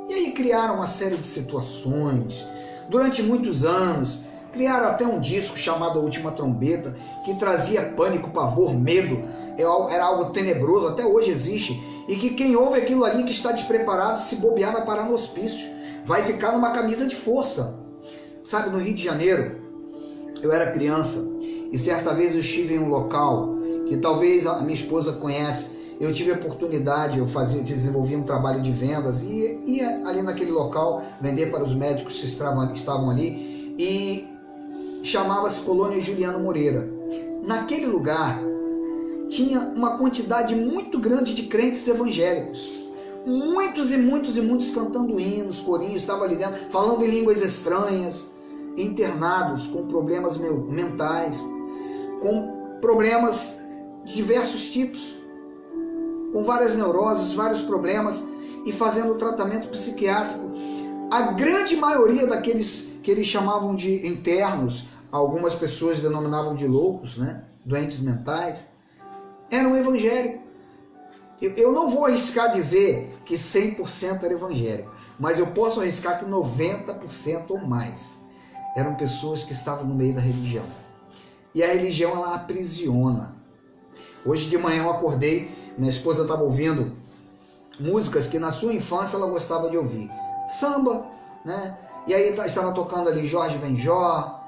Speaker 1: E aí criaram uma série de situações. Durante muitos anos, criaram até um disco chamado A Última Trombeta, que trazia pânico, pavor, medo. Era algo tenebroso, até hoje existe. E que quem ouve aquilo ali que está despreparado, se bobear, vai parar no hospício. Vai ficar numa camisa de força. Sabe, no Rio de Janeiro, eu era criança e certa vez eu estive em um local que talvez a minha esposa conhece. Eu tive a oportunidade, desenvolvi um trabalho de vendas e ia ali naquele local vender para os médicos que estavam ali, e chamava-se Colônia Juliano Moreira. Naquele lugar tinha uma quantidade muito grande de crentes evangélicos, muitos e muitos cantando hinos, corinhos, estavam ali dentro, falando em línguas estranhas, internados com problemas mentais, com problemas de diversos tipos, com várias neuroses, vários problemas, e fazendo tratamento psiquiátrico. A grande maioria daqueles que eles chamavam de internos, algumas pessoas denominavam de loucos, né? Doentes mentais, eram evangélicos. Eu não vou arriscar dizer que 100% era evangélico, mas eu posso arriscar que 90% ou mais eram pessoas que estavam no meio da religião. E a religião, ela aprisiona. Hoje de manhã eu acordei, minha esposa estava ouvindo músicas que na sua infância ela gostava de ouvir. Samba, né? E aí estava tocando ali Jorge Benjor,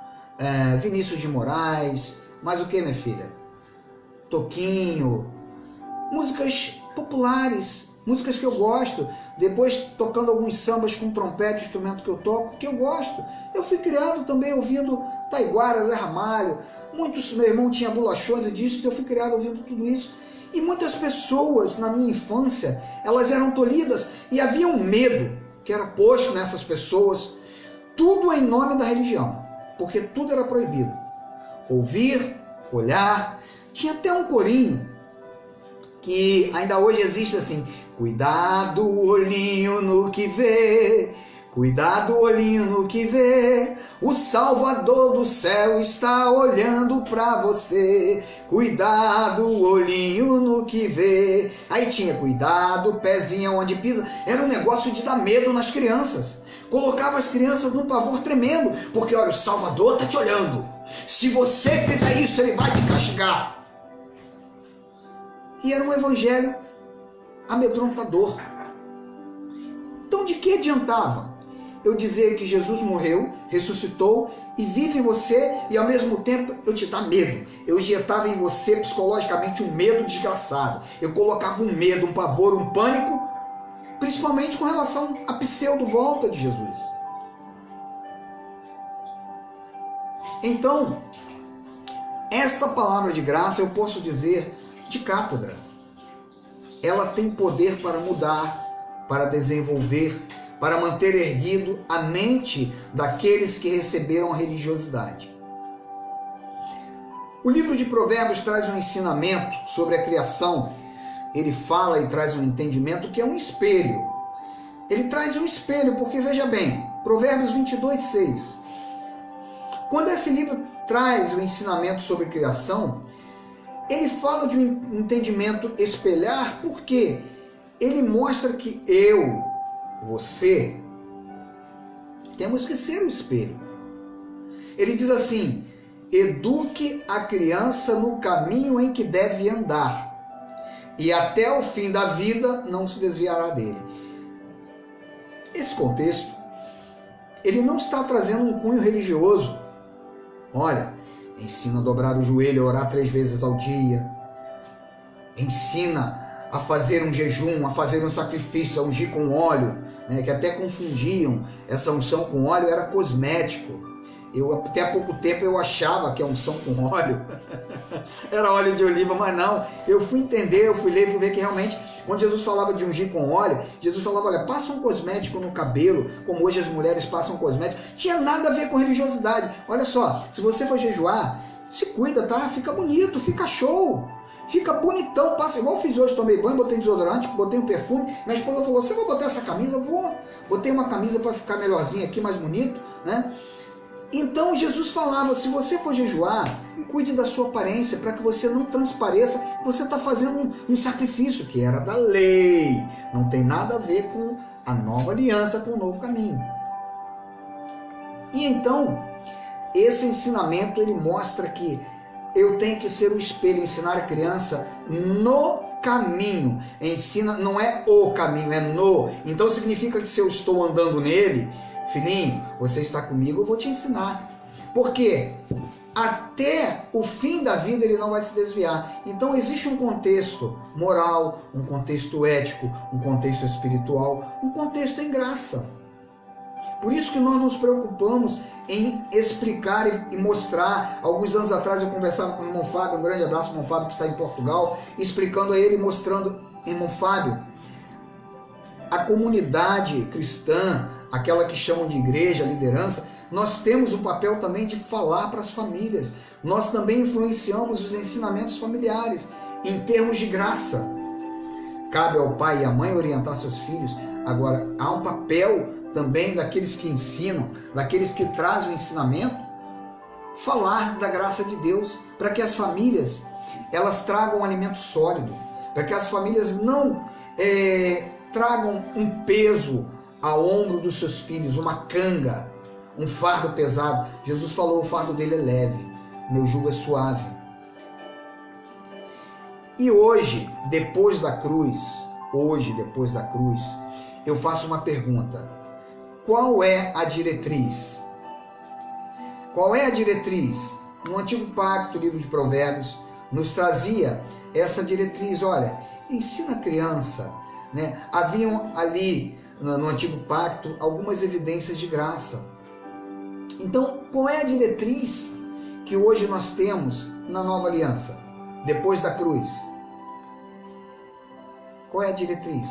Speaker 1: Vinícius de Moraes, mais o que, minha filha? Toquinho, músicas populares, músicas que eu gosto. Depois tocando alguns sambas com trompete, instrumento que eu toco, que eu gosto. Eu fui criado também ouvindo Taiguara, Zé Ramalho. Meu irmão tinha bolachões e discos, eu fui criado ouvindo tudo isso. E muitas pessoas na minha infância, elas eram tolhidas e havia um medo que era posto nessas pessoas, tudo em nome da religião, porque tudo era proibido. Ouvir, olhar, tinha até um corinho que ainda hoje existe assim: cuidado olhinho no que vê, cuidado olhinho no que vê, o Salvador do céu está olhando para você, cuidado olhinho no que vê. Aí tinha cuidado, pezinho onde pisa. Era um negócio de dar medo nas crianças, colocava as crianças num pavor tremendo, porque olha, o Salvador está te olhando, se você fizer isso ele vai te castigar. E era um evangelho amedrontador. Então de que adiantava eu dizer que Jesus morreu, ressuscitou e vive em você, e ao mesmo tempo eu te dar medo? Eu injetava em você psicologicamente um medo desgraçado. Eu colocava um medo, um pavor, um pânico, principalmente com relação à pseudo-volta de Jesus. Então, esta palavra de graça eu posso dizer de cátedra. Ela tem poder para mudar para desenvolver, para manter erguido a mente daqueles que receberam a religiosidade. O livro de Provérbios traz um ensinamento sobre a criação. Ele fala e traz um entendimento que é um espelho. Ele traz um espelho porque, veja bem, Provérbios 22:6. Quando esse livro traz o ensinamento sobre criação, ele fala de um entendimento espelhar porque ele mostra que eu, você, temos que ser o espelho. Ele diz assim: eduque a criança no caminho em que deve andar, e até o fim da vida não se desviará dele. Esse contexto, ele não está trazendo um cunho religioso. Olha, ensina a dobrar o joelho, a orar 3 vezes ao dia, ensina a fazer um jejum, a fazer um sacrifício, a ungir com óleo, né, que até confundiam essa unção com óleo, era cosmético. Até há pouco tempo eu achava que a unção com óleo era óleo de oliva, mas não. Eu fui entender, eu fui ler, fui ver que realmente, quando Jesus falava de ungir com óleo, Jesus falava, olha, passa um cosmético no cabelo, como hoje as mulheres passam cosmético. Tinha nada a ver com religiosidade. Olha só, se você for jejuar, se cuida, tá? Fica bonito, fica show. Fica bonitão, passa igual eu fiz hoje, tomei banho, botei desodorante, botei um perfume. Minha esposa falou, você vai botar essa camisa? Eu vou. Botei uma camisa para ficar melhorzinha aqui, mais bonito, né? Então Jesus falava, se você for jejuar, cuide da sua aparência, para que você não transpareça que você está fazendo um sacrifício, que era da lei. Não tem nada a ver com a nova aliança, com o novo caminho. E então, esse ensinamento, ele mostra que eu tenho que ser o espelho, ensinar a criança no caminho. Ensina, não é o caminho, é no. Então significa que se eu estou andando nele, filhinho, você está comigo, eu vou te ensinar. Porque até o fim da vida ele não vai se desviar. Então existe um contexto moral, um contexto ético, um contexto espiritual, um contexto em graça. Por isso que nós nos preocupamos em explicar e mostrar. Alguns anos atrás eu conversava com o irmão Fábio, um grande abraço, irmão Fábio, que está em Portugal, explicando a ele, mostrando, irmão Fábio, a comunidade cristã, aquela que chamam de igreja, liderança, nós temos o papel também de falar para as famílias. Nós também influenciamos os ensinamentos familiares em termos de graça. Cabe ao pai e à mãe orientar seus filhos. Agora, há um papel também daqueles que ensinam, daqueles que trazem o ensinamento, falar da graça de Deus, para que as famílias elas tragam um alimento sólido, para que as famílias não tragam um peso ao ombro dos seus filhos, uma canga, um fardo pesado. Jesus falou, o fardo dele é leve, meu jugo é suave. E hoje, depois da cruz, eu faço uma pergunta. Qual é a diretriz? Qual é a diretriz? No Antigo Pacto, o livro de Provérbios, nos trazia essa diretriz. Olha, ensina a criança, né? Haviam ali, no Antigo Pacto, algumas evidências de graça. Então, qual é a diretriz que hoje nós temos na Nova Aliança, depois da cruz? Qual é a diretriz?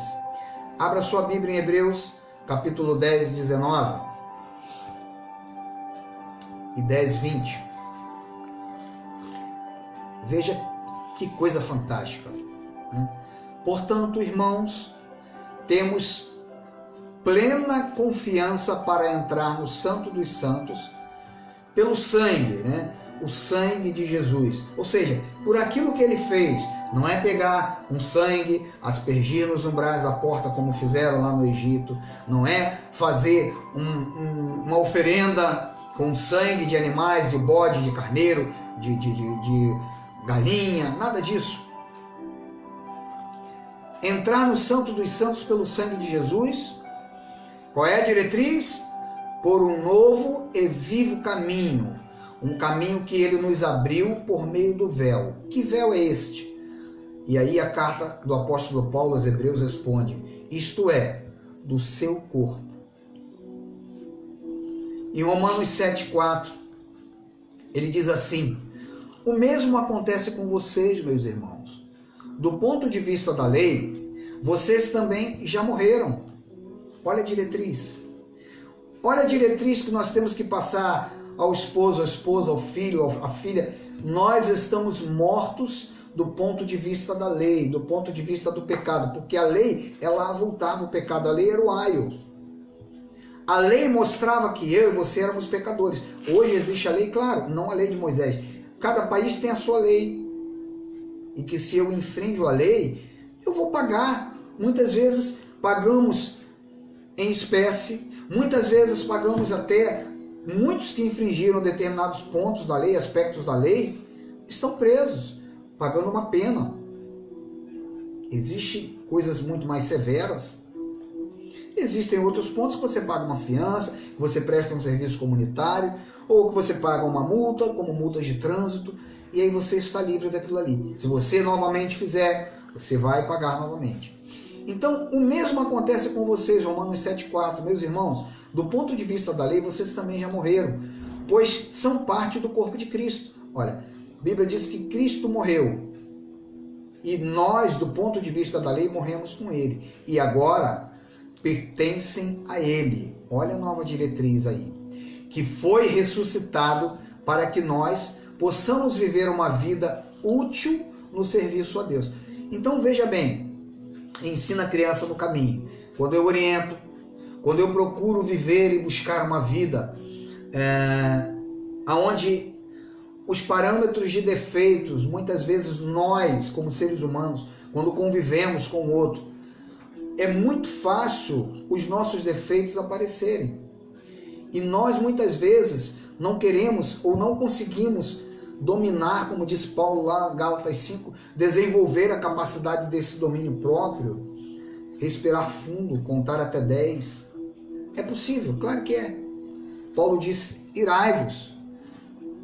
Speaker 1: Abra sua Bíblia em Hebreus, capítulo 10, 19 e 10, 20. Veja que coisa fantástica, né? Portanto, irmãos, temos plena confiança para entrar no Santo dos Santos pelo sangue, né? O sangue de Jesus. Ou seja, por aquilo que ele fez. Não é pegar um sangue, aspergir nos umbrais da porta como fizeram lá no Egito. Não é fazer uma oferenda com sangue de animais, de bode, de carneiro, de galinha, nada disso. Entrar no Santo dos Santos pelo sangue de Jesus. Qual é a diretriz? Por um novo e vivo caminho. Um caminho que ele nos abriu por meio do véu. Que véu é este? E aí a carta do apóstolo Paulo aos Hebreus responde, isto é, do seu corpo. Em Romanos 7,4, ele diz assim, o mesmo acontece com vocês, meus irmãos. Do ponto de vista da lei, vocês também já morreram. Olha a diretriz. Olha a diretriz que nós temos que passar ao esposo, à esposa, ao filho, à filha. Nós estamos mortos do ponto de vista da lei, do ponto de vista do pecado, porque a lei, ela avultava o pecado, a lei era o aio. A lei mostrava que eu e você éramos pecadores. Hoje existe a lei, claro, não a lei de Moisés. Cada país tem a sua lei. E que se eu infringo a lei, eu vou pagar. Muitas vezes pagamos em espécie, muitas vezes pagamos até, muitos que infringiram determinados pontos da lei, aspectos da lei, estão presos, pagando uma pena. Existem coisas muito mais severas. Existem outros pontos que você paga uma fiança, que você presta um serviço comunitário, ou que você paga uma multa, como multas de trânsito, e aí você está livre daquilo ali. Se você novamente fizer, você vai pagar novamente. Então, o mesmo acontece com vocês, Romanos 7,4. Meus irmãos, do ponto de vista da lei, vocês também já morreram, pois são parte do corpo de Cristo. Olha, a Bíblia diz que Cristo morreu, e nós, do ponto de vista da lei, morremos com Ele. E agora pertencem a Ele. Olha a nova diretriz aí. Que foi ressuscitado para que nós possamos viver uma vida útil no serviço a Deus. Então veja bem, ensina a criança no caminho. Quando eu oriento, quando eu procuro viver e buscar uma vida onde os parâmetros de defeitos, muitas vezes nós, como seres humanos, quando convivemos com o outro, é muito fácil os nossos defeitos aparecerem. E nós muitas vezes não queremos ou não conseguimos dominar, como disse Paulo lá em Gálatas 5, desenvolver a capacidade desse domínio próprio, respirar fundo, contar até 10. É possível? Claro que é. Paulo disse, irai-vos,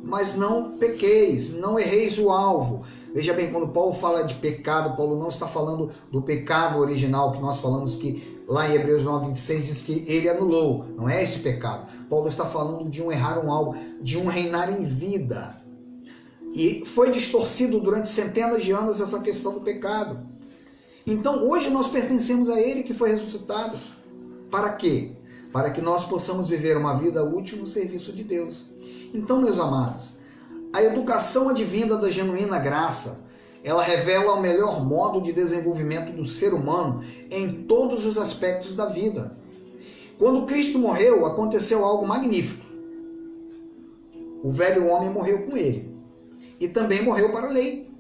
Speaker 1: mas não pequeis, não erreis o alvo. Veja bem, quando Paulo fala de pecado, Paulo não está falando do pecado original que nós falamos, que lá em Hebreus 9:26 diz que ele anulou. Não é esse pecado. Paulo está falando de um errar um alvo, de um reinar em vida. E foi distorcido durante centenas de anos essa questão do pecado. Então hoje nós pertencemos a Ele que foi ressuscitado. Para quê? Para que nós possamos viver uma vida útil no serviço de Deus. Então, meus amados, a educação advinda da genuína graça, ela revela o melhor modo de desenvolvimento do ser humano em todos os aspectos da vida. Quando Cristo morreu, aconteceu algo magnífico. O velho homem morreu com ele. E também morreu para a lei.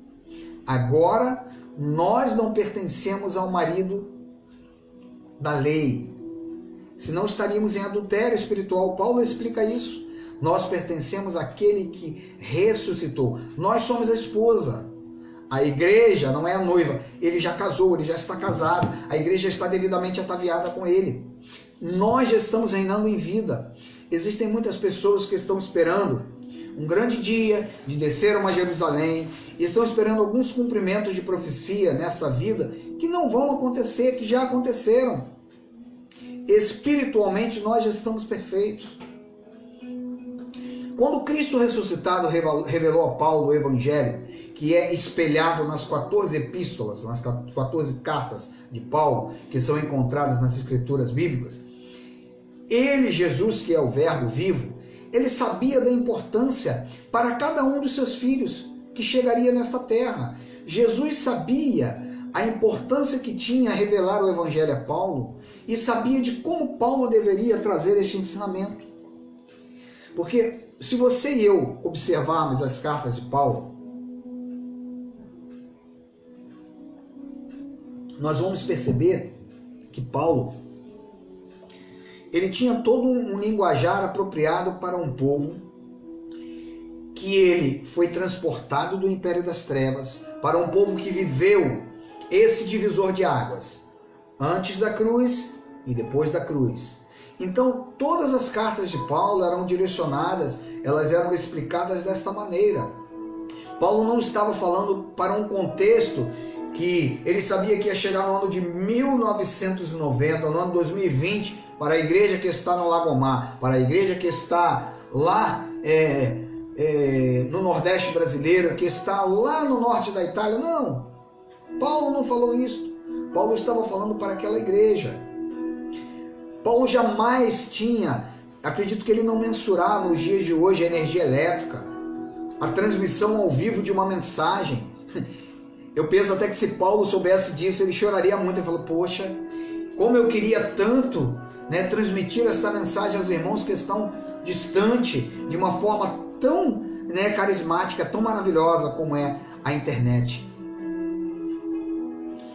Speaker 1: Agora, nós não pertencemos ao marido da lei. Senão estaríamos em adultério espiritual. Paulo explica isso. Nós pertencemos àquele que ressuscitou. Nós somos a esposa. A igreja não é a noiva. Ele já casou, ele já está casado. A igreja está devidamente ataviada com ele. Nós já estamos reinando em vida. Existem muitas pessoas que estão esperando um grande dia de descer uma Jerusalém, e estão esperando alguns cumprimentos de profecia nesta vida que não vão acontecer, que já aconteceram. Espiritualmente nós já estamos perfeitos. Quando Cristo ressuscitado revelou a Paulo o Evangelho, que é espelhado nas 14 epístolas, nas 14 cartas de Paulo, que são encontradas nas Escrituras Bíblicas, ele, Jesus, que é o Verbo vivo, ele sabia da importância para cada um dos seus filhos que chegaria nesta terra. Jesus sabia a importância que tinha revelar o Evangelho a Paulo e sabia de como Paulo deveria trazer este ensinamento. Porque se você e eu observarmos as cartas de Paulo, nós vamos perceber que Paulo, ele tinha todo um linguajar apropriado para um povo que ele foi transportado do império das trevas para um povo que viveu esse divisor de águas, antes da cruz e depois da cruz. Então, todas as cartas de Paulo eram direcionadas, elas eram explicadas desta maneira. Paulo não estava falando para um contexto que ele sabia que ia chegar no ano de 1990, no ano 2020, para a igreja que está no Lagomar, para a igreja que está lá no Nordeste brasileiro, que está lá no norte da Itália. Não, Paulo não falou isso. Paulo estava falando para aquela igreja. Paulo jamais tinha, acredito que ele não mensurava os dias de hoje a energia elétrica, a transmissão ao vivo de uma mensagem. Eu penso até que se Paulo soubesse disso, ele choraria muito. Ele falou, poxa, como eu queria tanto, né, transmitir essa mensagem aos irmãos que estão distante, de uma forma tão, né, carismática, tão maravilhosa como é a internet.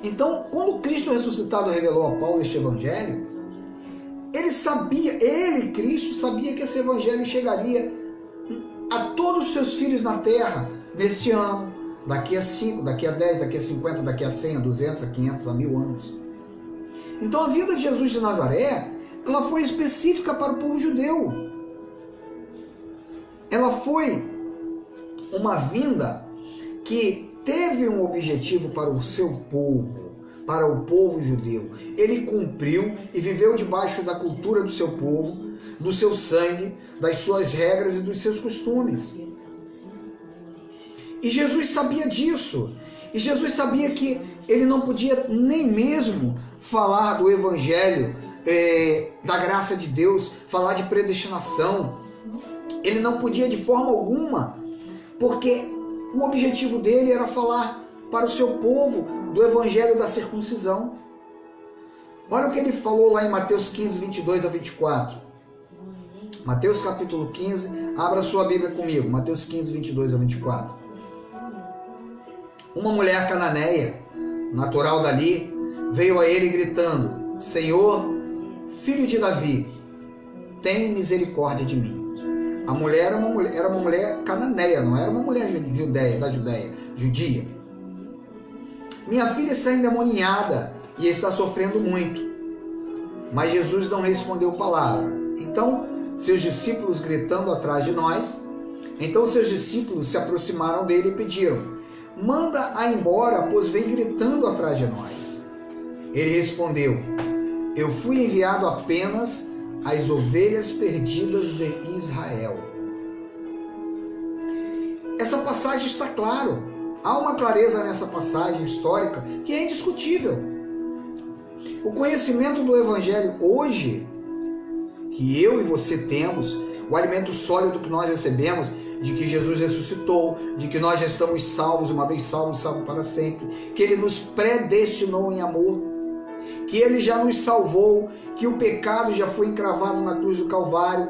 Speaker 1: Então, quando Cristo ressuscitado revelou a Paulo este evangelho, Cristo sabia que esse evangelho chegaria a todos os seus filhos na terra, neste ano, daqui a 5, daqui a 10, daqui a 50, daqui a 100, a 200, a 500, a 1000 anos. Então a vida de Jesus de Nazaré, ela foi específica para o povo judeu. Ela foi uma vinda que teve um objetivo para o seu povo, para o povo judeu. Ele cumpriu e viveu debaixo da cultura do seu povo, do seu sangue, das suas regras e dos seus costumes. E Jesus sabia disso. E Jesus sabia que ele não podia nem mesmo falar do evangelho, da graça de Deus, falar de predestinação. Ele não podia de forma alguma, porque o objetivo dele era falar para o seu povo do evangelho da circuncisão. Olha o que ele falou lá em Mateus 15, 22 a 24. Mateus capítulo 15, abra sua Bíblia comigo, Mateus 15, 22 a 24. Uma mulher cananeia, natural dali, veio a ele gritando, Senhor, filho de Davi, tem misericórdia de mim. A mulher era uma mulher cananeia, não era uma mulher judia. Minha filha está endemoniada e está sofrendo muito. Mas Jesus não respondeu palavra. Então seus discípulos se aproximaram dele e pediram, manda-a embora, pois vem gritando atrás de nós. Ele respondeu, eu fui enviado apenas às ovelhas perdidas de Israel. Essa passagem está claro. Há uma clareza nessa passagem histórica que é indiscutível. O conhecimento do Evangelho hoje, que eu e você temos, o alimento sólido que nós recebemos, de que Jesus ressuscitou, de que nós já estamos salvos, uma vez salvos, salvos para sempre, que Ele nos predestinou em amor, que Ele já nos salvou, que o pecado já foi encravado na cruz do Calvário,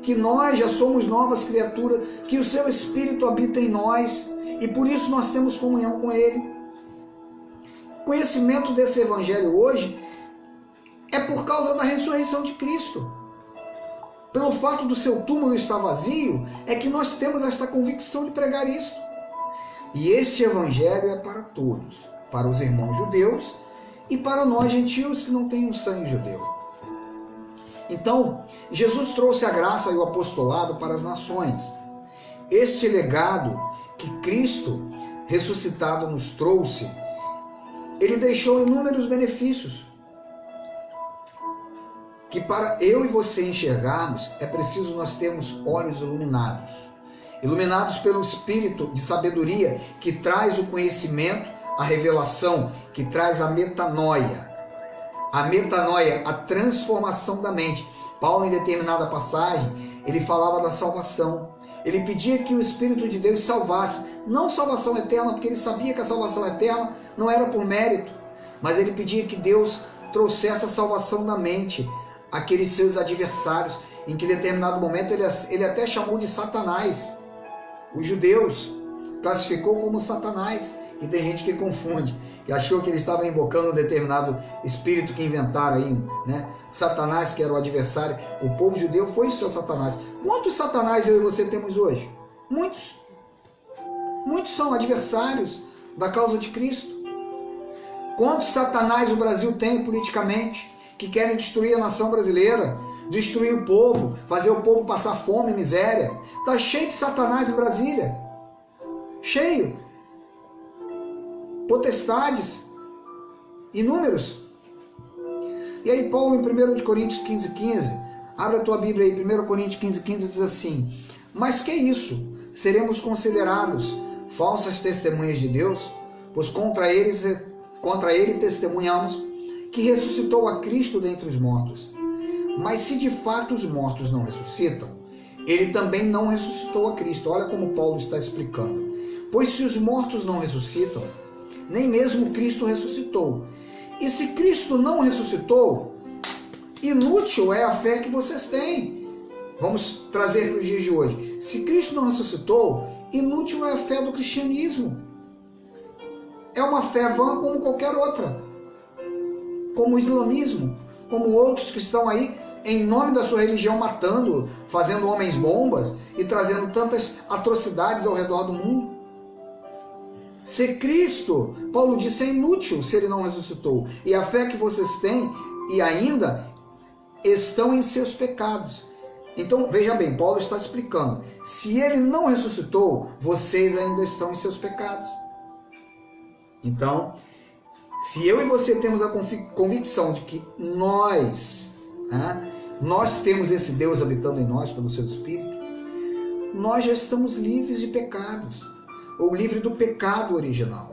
Speaker 1: que nós já somos novas criaturas, que o seu Espírito habita em nós e por isso nós temos comunhão com Ele. O conhecimento desse Evangelho hoje é por causa da ressurreição de Cristo. Pelo fato do seu túmulo estar vazio, é que nós temos esta convicção de pregar isso. E este Evangelho é para todos, para os irmãos judeus e para nós gentios que não têm o sangue judeu. Então, Jesus trouxe a graça e o apostolado para as nações. Este legado que Cristo ressuscitado nos trouxe, Ele deixou inúmeros benefícios, que para eu e você enxergarmos, é preciso nós termos olhos iluminados pelo Espírito de sabedoria, que traz o conhecimento, a revelação, que traz a metanoia, a transformação da mente. Paulo, em determinada passagem, ele falava da salvação. Ele pedia que o Espírito de Deus salvasse, não salvação eterna, porque ele sabia que a salvação eterna não era por mérito, mas ele pedia que Deus trouxesse a salvação da mente, aqueles seus adversários, em que em determinado momento ele até chamou de Satanás. Os judeus classificou como Satanás. E tem gente que confunde, que achou que ele estava invocando um determinado espírito que inventaram aí, né? Satanás, que era o adversário. O povo judeu foi o seu Satanás. Quantos Satanás eu e você temos hoje? Muitos. Muitos são adversários da causa de Cristo. Quantos Satanás o Brasil tem politicamente, que querem destruir a nação brasileira, destruir o povo, fazer o povo passar fome e miséria? Está cheio de Satanás em Brasília. Cheio. Potestades, inúmeros. E aí Paulo, em 1 Coríntios 15, abre a tua Bíblia aí, 1 Coríntios 15, diz assim, mas que isso? Seremos considerados falsas testemunhas de Deus? pois contra ele testemunhamos que ressuscitou a Cristo dentre os mortos. Mas se de fato os mortos não ressuscitam, ele também não ressuscitou a Cristo. Olha como Paulo está explicando. Pois se os mortos não ressuscitam, nem mesmo Cristo ressuscitou. E se Cristo não ressuscitou, inútil é a fé que vocês têm. Vamos trazer para os dias de hoje. Se Cristo não ressuscitou, inútil é a fé do cristianismo. É uma fé vã como qualquer outra. Como o islamismo, como outros que estão aí em nome da sua religião matando, fazendo homens bombas e trazendo tantas atrocidades ao redor do mundo. Ser Cristo, Paulo disse, é inútil se ele não ressuscitou. E a fé que vocês têm e ainda estão em seus pecados. Então, veja bem, Paulo está explicando. Se ele não ressuscitou, vocês ainda estão em seus pecados. Então, se eu e você temos a convicção de que nós temos esse Deus habitando em nós pelo seu Espírito, nós já estamos livres de pecados, ou livres do pecado original.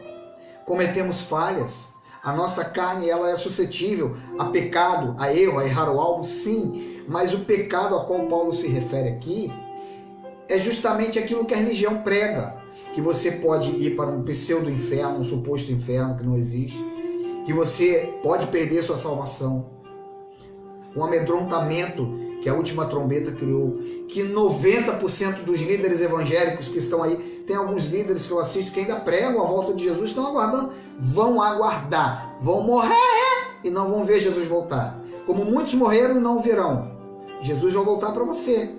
Speaker 1: Cometemos falhas, a nossa carne ela é suscetível a pecado, a erro, a errar o alvo, sim, mas o pecado a qual Paulo se refere aqui é justamente aquilo que a religião prega, que você pode ir para um pseudo-inferno, um suposto inferno que não existe, que você pode perder sua salvação. Um amedrontamento que a última trombeta criou, que 90% dos líderes evangélicos que estão aí, tem alguns líderes que eu assisto que ainda pregam a volta de Jesus, estão aguardando, vão aguardar, vão morrer e não vão ver Jesus voltar. Como muitos morreram e não virão. Jesus vai voltar para você,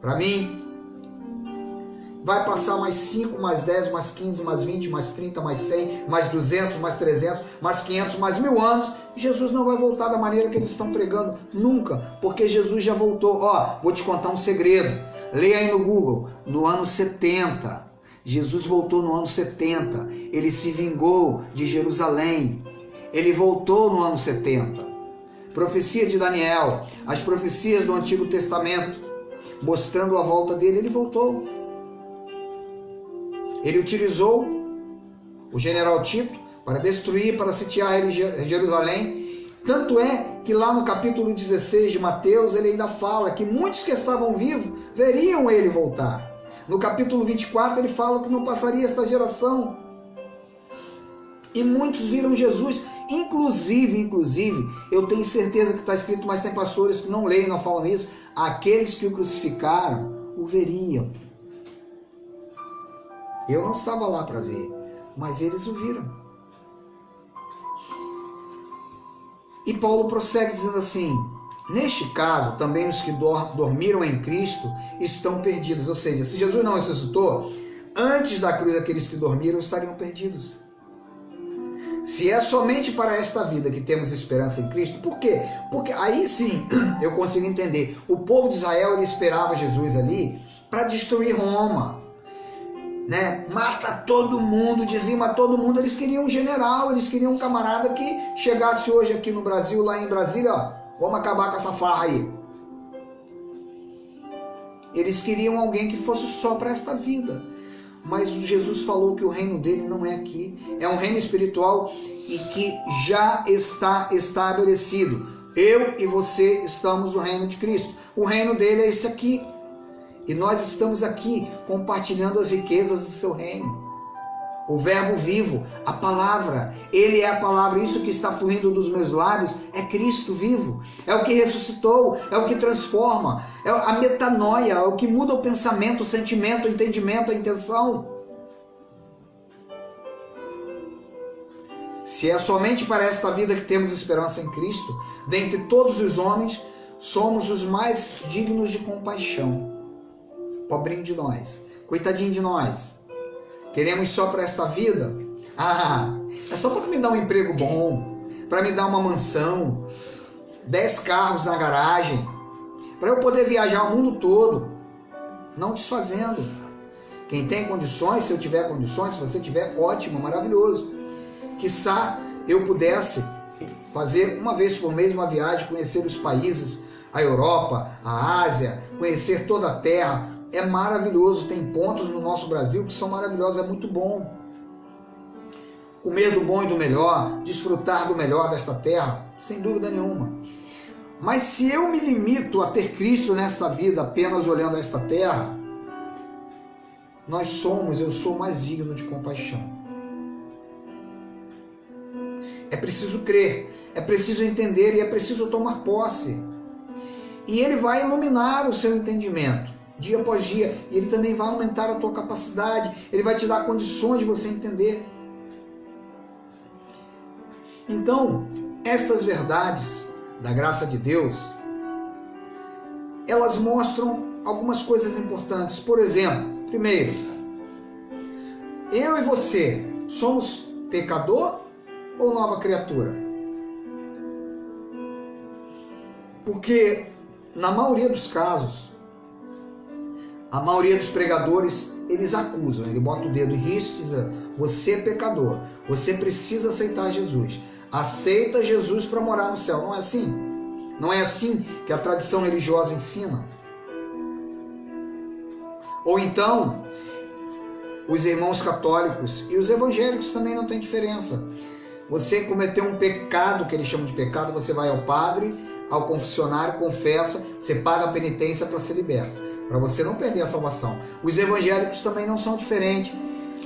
Speaker 1: para mim. Vai passar mais 5, mais 10, mais 15, mais 20, mais 30, mais 100, mais 200, mais 300, mais 500, mais 1000 anos. Jesus não vai voltar da maneira que eles estão pregando, nunca, porque Jesus já voltou. Ó, vou te contar um segredo. Leia aí no Google, no ano 70. Jesus voltou no ano 70. Ele se vingou de Jerusalém. Ele voltou no ano 70. Profecia de Daniel, as profecias do Antigo Testamento, mostrando a volta dele, ele voltou. Ele utilizou o general Tito para destruir, para sitiar Jerusalém. Tanto é que lá no capítulo 16 de Mateus, ele ainda fala que muitos que estavam vivos veriam ele voltar. No capítulo 24, ele fala que não passaria esta geração. E muitos viram Jesus, inclusive, eu tenho certeza que está escrito, mas tem pastores que não leem, não falam isso, aqueles que o crucificaram o veriam. Eu não estava lá para ver, mas eles o viram. E Paulo prossegue dizendo assim, neste caso, também os que dormiram em Cristo estão perdidos. Ou seja, se Jesus não ressuscitou, antes da cruz aqueles que dormiram estariam perdidos. Se é somente para esta vida que temos esperança em Cristo, por quê? Porque aí sim eu consigo entender. O povo de Israel ele esperava Jesus ali para destruir Roma. Né? Mata todo mundo, dizima todo mundo. Eles queriam um general, eles queriam um camarada que chegasse hoje aqui no Brasil, lá em Brasília, ó, vamos acabar com essa farra aí. Eles queriam alguém que fosse só para esta vida. Mas Jesus falou que o reino dele não é aqui, é um reino espiritual e que já está estabelecido. Eu e você estamos no reino de Cristo. O reino dele é esse aqui. E nós estamos aqui compartilhando as riquezas do seu reino. O verbo vivo, a palavra, ele é a palavra, isso que está fluindo dos meus lábios é Cristo vivo, é o que ressuscitou, é o que transforma, é a metanoia, é o que muda o pensamento, o sentimento, o entendimento, a intenção. Se é somente para esta vida que temos esperança em Cristo, dentre todos os homens, somos os mais dignos de compaixão. Pobrinho de nós, coitadinho de nós. Queremos só para esta vida? É só para me dar um emprego bom, para me dar uma mansão, 10 carros na garagem, para eu poder viajar o mundo todo, não desfazendo. Quem tem condições, se eu tiver condições, se você tiver, ótimo, maravilhoso. Quiçá eu pudesse fazer uma vez por mês uma viagem, conhecer os países, a Europa, a Ásia, conhecer toda a Terra. É maravilhoso, tem pontos no nosso Brasil que são maravilhosos, é muito bom. comer do bom e do melhor, desfrutar do melhor desta terra, sem dúvida nenhuma. Mas se eu me limito a ter Cristo nesta vida apenas olhando esta terra, eu sou mais digno de compaixão. É preciso crer, é preciso entender e é preciso tomar posse. E Ele vai iluminar o seu entendimento, dia após dia, e Ele também vai aumentar a tua capacidade, Ele vai te dar condições de você entender. Então, estas verdades da graça de Deus, elas mostram algumas coisas importantes. Por exemplo, primeiro, eu e você somos pecador ou nova criatura? Porque na maioria dos casos, a maioria dos pregadores, eles acusam, ele bota o dedo em risco e diz: você é pecador, você precisa aceitar Jesus. Aceita Jesus para morar no céu. Não é assim? Não é assim que a tradição religiosa ensina? Ou então, os irmãos católicos e os evangélicos também não tem diferença. Você cometeu um pecado, que eles chamam de pecado, você vai ao padre, ao confessionário, confessa, você paga a penitência para ser liberto, para você não perder a salvação. Os evangélicos também não são diferentes.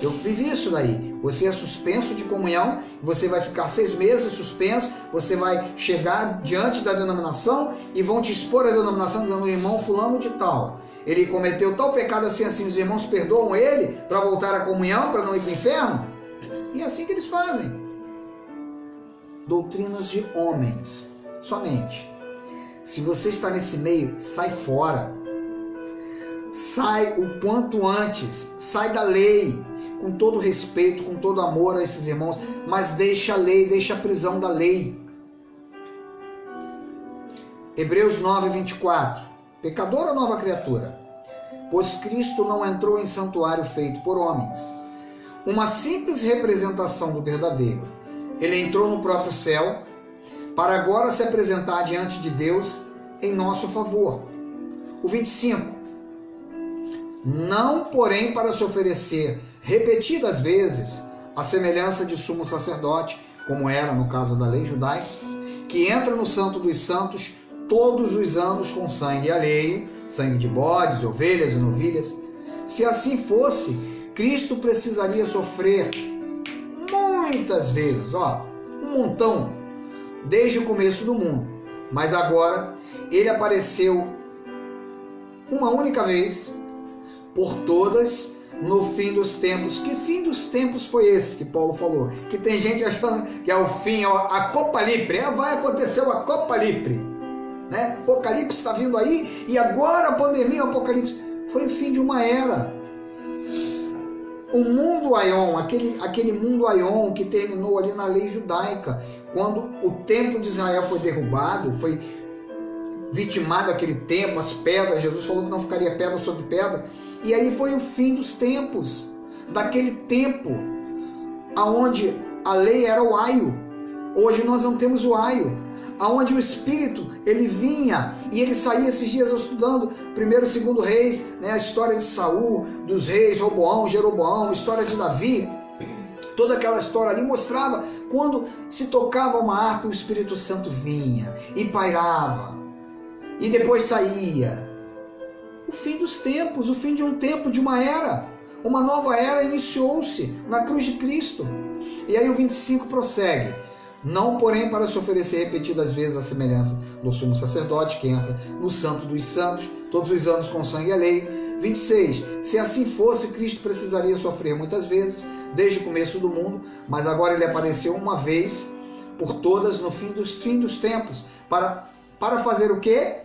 Speaker 1: Eu vivi isso daí. Você é suspenso de comunhão, você vai ficar 6 meses suspenso, você vai chegar diante da denominação e vão te expor a denominação dizendo: o irmão fulano de tal, ele cometeu tal pecado assim, os irmãos perdoam ele para voltar à comunhão, para não ir para o inferno? E é assim que eles fazem. Doutrinas de homens, somente. Se você está nesse meio, sai fora. Sai o quanto antes, sai da lei, com todo respeito, com todo amor a esses irmãos, mas deixa a lei, deixa a prisão da lei. Hebreus 9:24. Pecador ou nova criatura? Pois Cristo não entrou em santuário feito por homens, uma simples representação do verdadeiro. Ele entrou no próprio céu, para agora se apresentar diante de Deus em nosso favor. O 25. Não, porém, para se oferecer repetidas vezes, a semelhança de sumo sacerdote, como era no caso da lei judaica, que entra no Santo dos Santos todos os anos com sangue alheio, sangue de bodes, ovelhas e novilhas. Se assim fosse, Cristo precisaria sofrer muitas vezes, um montão, desde o começo do mundo. Mas agora, ele apareceu uma única vez, por todas, no fim dos tempos. Que fim dos tempos foi esse que Paulo falou? Que tem gente achando que é o fim, a Copalipre. Vai acontecer o Copalipre, né? Apocalipse está vindo aí, e agora a pandemia, o Apocalipse. Foi o fim de uma era. O mundo Aion, aquele mundo Aion que terminou ali na lei judaica, quando o templo de Israel foi derrubado, foi vitimado aquele templo, as pedras, Jesus falou que não ficaria pedra sobre pedra, e aí foi o fim dos tempos, daquele tempo aonde a lei era o aio. Hoje nós não temos o aio, aonde o Espírito, ele vinha e ele saía. Esses dias eu estudando 1º e 2º Reis, né, a história de Saul, dos reis, Roboão, Jeroboão, a história de Davi, toda aquela história ali mostrava quando se tocava uma harpa, o Espírito Santo vinha e pairava, e depois saía. O fim dos tempos, o fim de um tempo, de uma era, uma nova era iniciou-se na cruz de Cristo. E aí o 25 prossegue: não, porém, para se oferecer repetidas vezes a semelhança do sumo sacerdote, que entra no Santo dos Santos todos os anos com sangue alheio. 26. Se assim fosse, Cristo precisaria sofrer muitas vezes, desde o começo do mundo, mas agora ele apareceu uma vez por todas no fim dos tempos, para fazer o quê?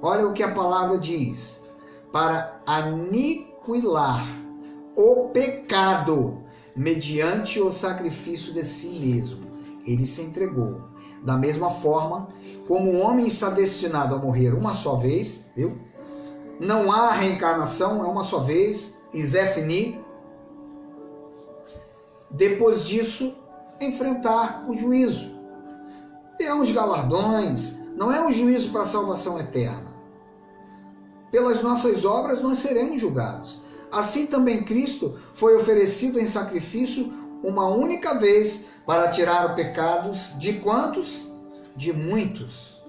Speaker 1: Olha o que a palavra diz: para aniquilar o pecado mediante o sacrifício de si mesmo. Ele se entregou. Da mesma forma, como o homem está destinado a morrer uma só vez, viu? Não há reencarnação, é uma só vez, e Zé fini. Depois disso, enfrentar o juízo. Terão os galardões, não é um juízo para a salvação eterna. Pelas nossas obras nós seremos julgados. Assim também Cristo foi oferecido em sacrifício uma única vez para tirar os pecados de quantos? De muitos.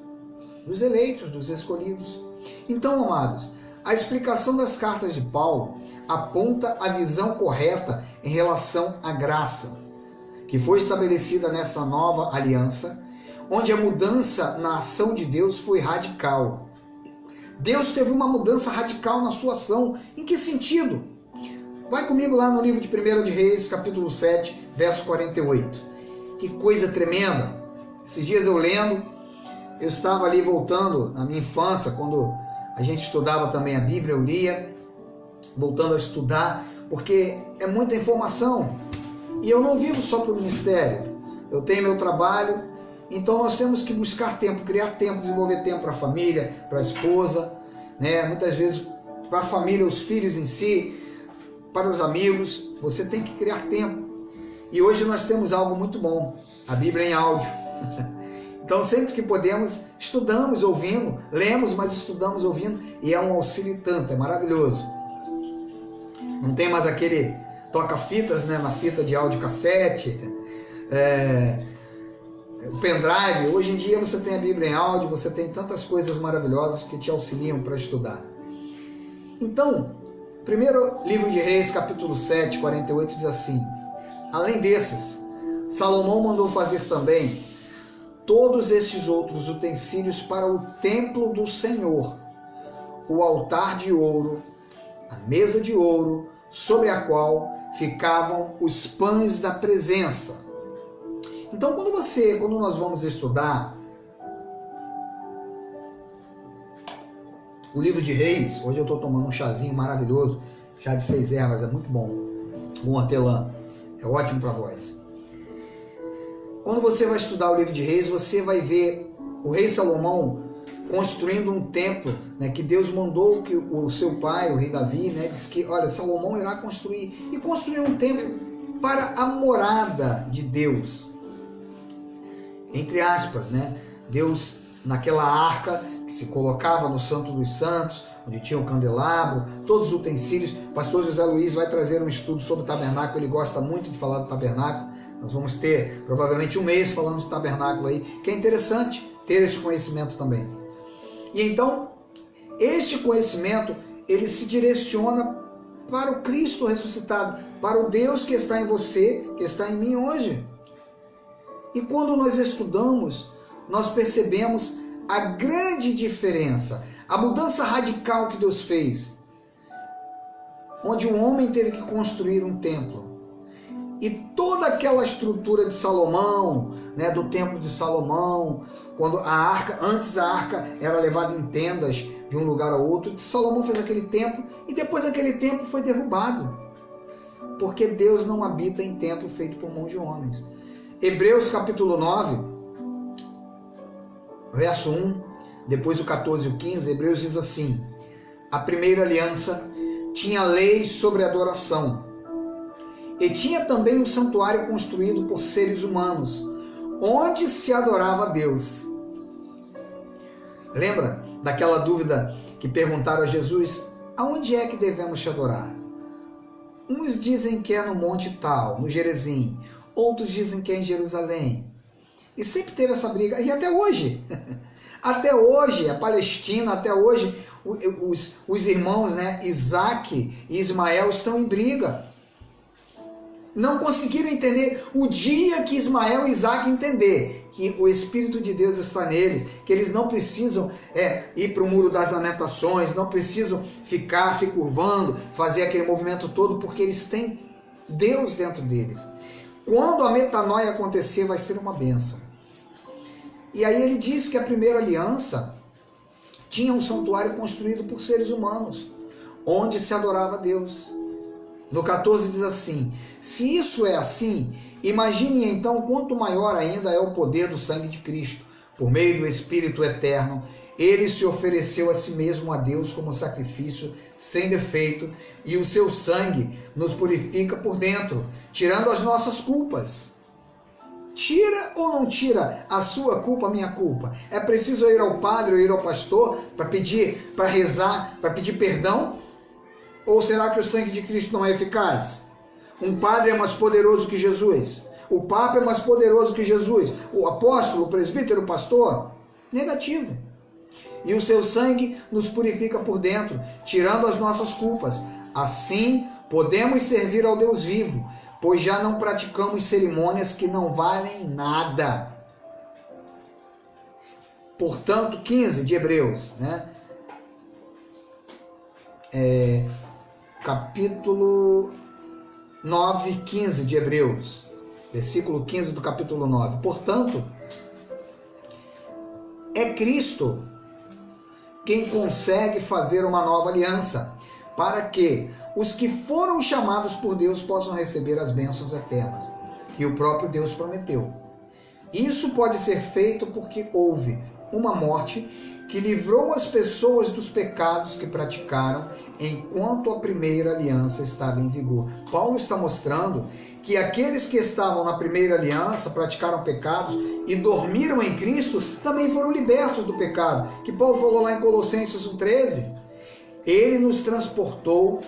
Speaker 1: Dos eleitos, dos escolhidos. Então, amados, a explicação das cartas de Paulo aponta a visão correta em relação à graça, que foi estabelecida nesta nova aliança, onde a mudança na ação de Deus foi radical. Deus teve uma mudança radical na sua ação. Em que sentido? Vai comigo lá no livro de 1 de Reis, capítulo 7, verso 48. Que coisa tremenda! Esses dias eu lendo, eu estava ali voltando na minha infância, quando a gente estudava também a Bíblia, eu lia, voltando a estudar, porque é muita informação. E eu não vivo só para o ministério. Eu tenho meu trabalho, então nós temos que buscar tempo, criar tempo, desenvolver tempo para a família, para a esposa, né? Muitas vezes para a família, os filhos em si, para os amigos. Você tem que criar tempo. E hoje nós temos algo muito bom, a Bíblia em áudio. Então sempre que podemos, estudamos ouvindo, lemos, mas estudamos ouvindo, e é um auxílio tanto, é maravilhoso. Não tem mais aquele toca-fitas, né, na fita de áudio cassete, o pendrive. Hoje em dia você tem a Bíblia em áudio, você tem tantas coisas maravilhosas que te auxiliam para estudar. Então, primeiro livro de Reis, capítulo 7, 48, diz assim: além desses, Salomão mandou fazer também todos estes outros utensílios para o templo do Senhor: o altar de ouro, a mesa de ouro, sobre a qual ficavam os pães da presença. Então, quando nós vamos estudar o livro de Reis, hoje eu estou tomando um chazinho maravilhoso, chá de 6 ervas, é muito bom, bom hortelã, é ótimo para a voz. Quando você vai estudar o livro de Reis, você vai ver o rei Salomão construindo um templo, né, que Deus mandou que o seu pai, o rei Davi, né, disse que, olha, Salomão irá construir, e construiu um templo para a morada de Deus, entre aspas, né? Deus naquela arca que se colocava no Santo dos Santos, onde tinha o candelabro, todos os utensílios. O pastor José Luiz vai trazer um estudo sobre o tabernáculo, ele gosta muito de falar do tabernáculo. Nós vamos ter provavelmente um mês falando do tabernáculo aí, que é interessante ter esse conhecimento também. E então, este conhecimento, ele se direciona para o Cristo ressuscitado, para o Deus que está em você, que está em mim hoje. E quando nós estudamos, nós percebemos a grande diferença, a mudança radical que Deus fez, onde o homem teve que construir um templo. E toda aquela estrutura de Salomão, né, do templo de Salomão, quando a arca, antes a arca era levada em tendas de um lugar a outro, Salomão fez aquele templo e depois aquele templo foi derrubado, porque Deus não habita em templo feito por mãos de homens. Hebreus capítulo 9, verso 1, depois o 14 e o 15, Hebreus diz assim: a primeira aliança tinha leis sobre adoração, e tinha também um santuário construído por seres humanos, onde se adorava a Deus. Lembra daquela dúvida que perguntaram a Jesus: aonde é que devemos te adorar? Uns dizem que é no monte tal, no Gerezim, outros dizem que é em Jerusalém. E sempre teve essa briga, e até hoje, até hoje, a Palestina, até hoje, os irmãos, né, Isaac e Ismael estão em briga. Não conseguiram entender. O dia que Ismael e Isaac entender que o Espírito de Deus está neles, que eles não precisam ir para o Muro das Lamentações, não precisam ficar se curvando, fazer aquele movimento todo, porque eles têm Deus dentro deles. Quando a metanoia acontecer, vai ser uma bênção. E aí ele diz que a primeira aliança tinha um santuário construído por seres humanos, onde se adorava a Deus. No 14 diz assim: se isso é assim, imagine então quanto maior ainda é o poder do sangue de Cristo. Por meio do Espírito eterno, ele se ofereceu a si mesmo a Deus como sacrifício sem defeito, e o seu sangue nos purifica por dentro, tirando as nossas culpas. Tira ou não tira a sua culpa, a minha culpa? É preciso eu ir ao padre ou ir ao pastor para pedir, para rezar, para pedir perdão? Ou será que o sangue de Cristo não é eficaz? Um padre é mais poderoso que Jesus? O Papa é mais poderoso que Jesus? O apóstolo, o presbítero, o pastor? Negativo. E o seu sangue nos purifica por dentro, tirando as nossas culpas. Assim, podemos servir ao Deus vivo, pois já não praticamos cerimônias que não valem nada. Portanto, 15 de Hebreus, né? Capítulo 9, 15 de Hebreus, versículo 15 do capítulo 9. Portanto, é Cristo quem consegue fazer uma nova aliança, para que os que foram chamados por Deus possam receber as bênçãos eternas, que o próprio Deus prometeu. Isso pode ser feito porque houve uma morte que livrou as pessoas dos pecados que praticaram enquanto a primeira aliança estava em vigor. Paulo está mostrando que aqueles que estavam na primeira aliança, praticaram pecados e dormiram em Cristo, também foram libertos do pecado. Que Paulo falou lá em Colossenses 1,13. Ele nos transportou.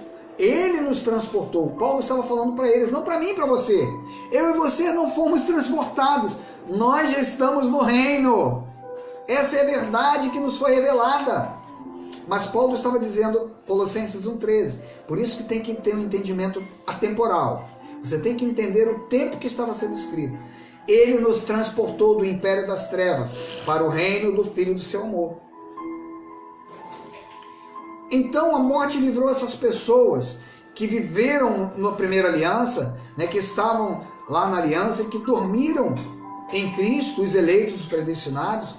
Speaker 1: Paulo estava falando para eles, não para mim e para você. Eu e você não fomos transportados. Nós já estamos no reino. Essa é a verdade que nos foi revelada. Mas Paulo estava dizendo, Colossenses 1,13, por isso que tem que ter um entendimento atemporal. Você tem que entender o tempo que estava sendo escrito. Ele nos transportou do império das trevas para o reino do Filho do seu amor. Então a morte livrou essas pessoas que viveram na primeira aliança, né, que estavam lá na aliança e que dormiram em Cristo, os eleitos, os predestinados.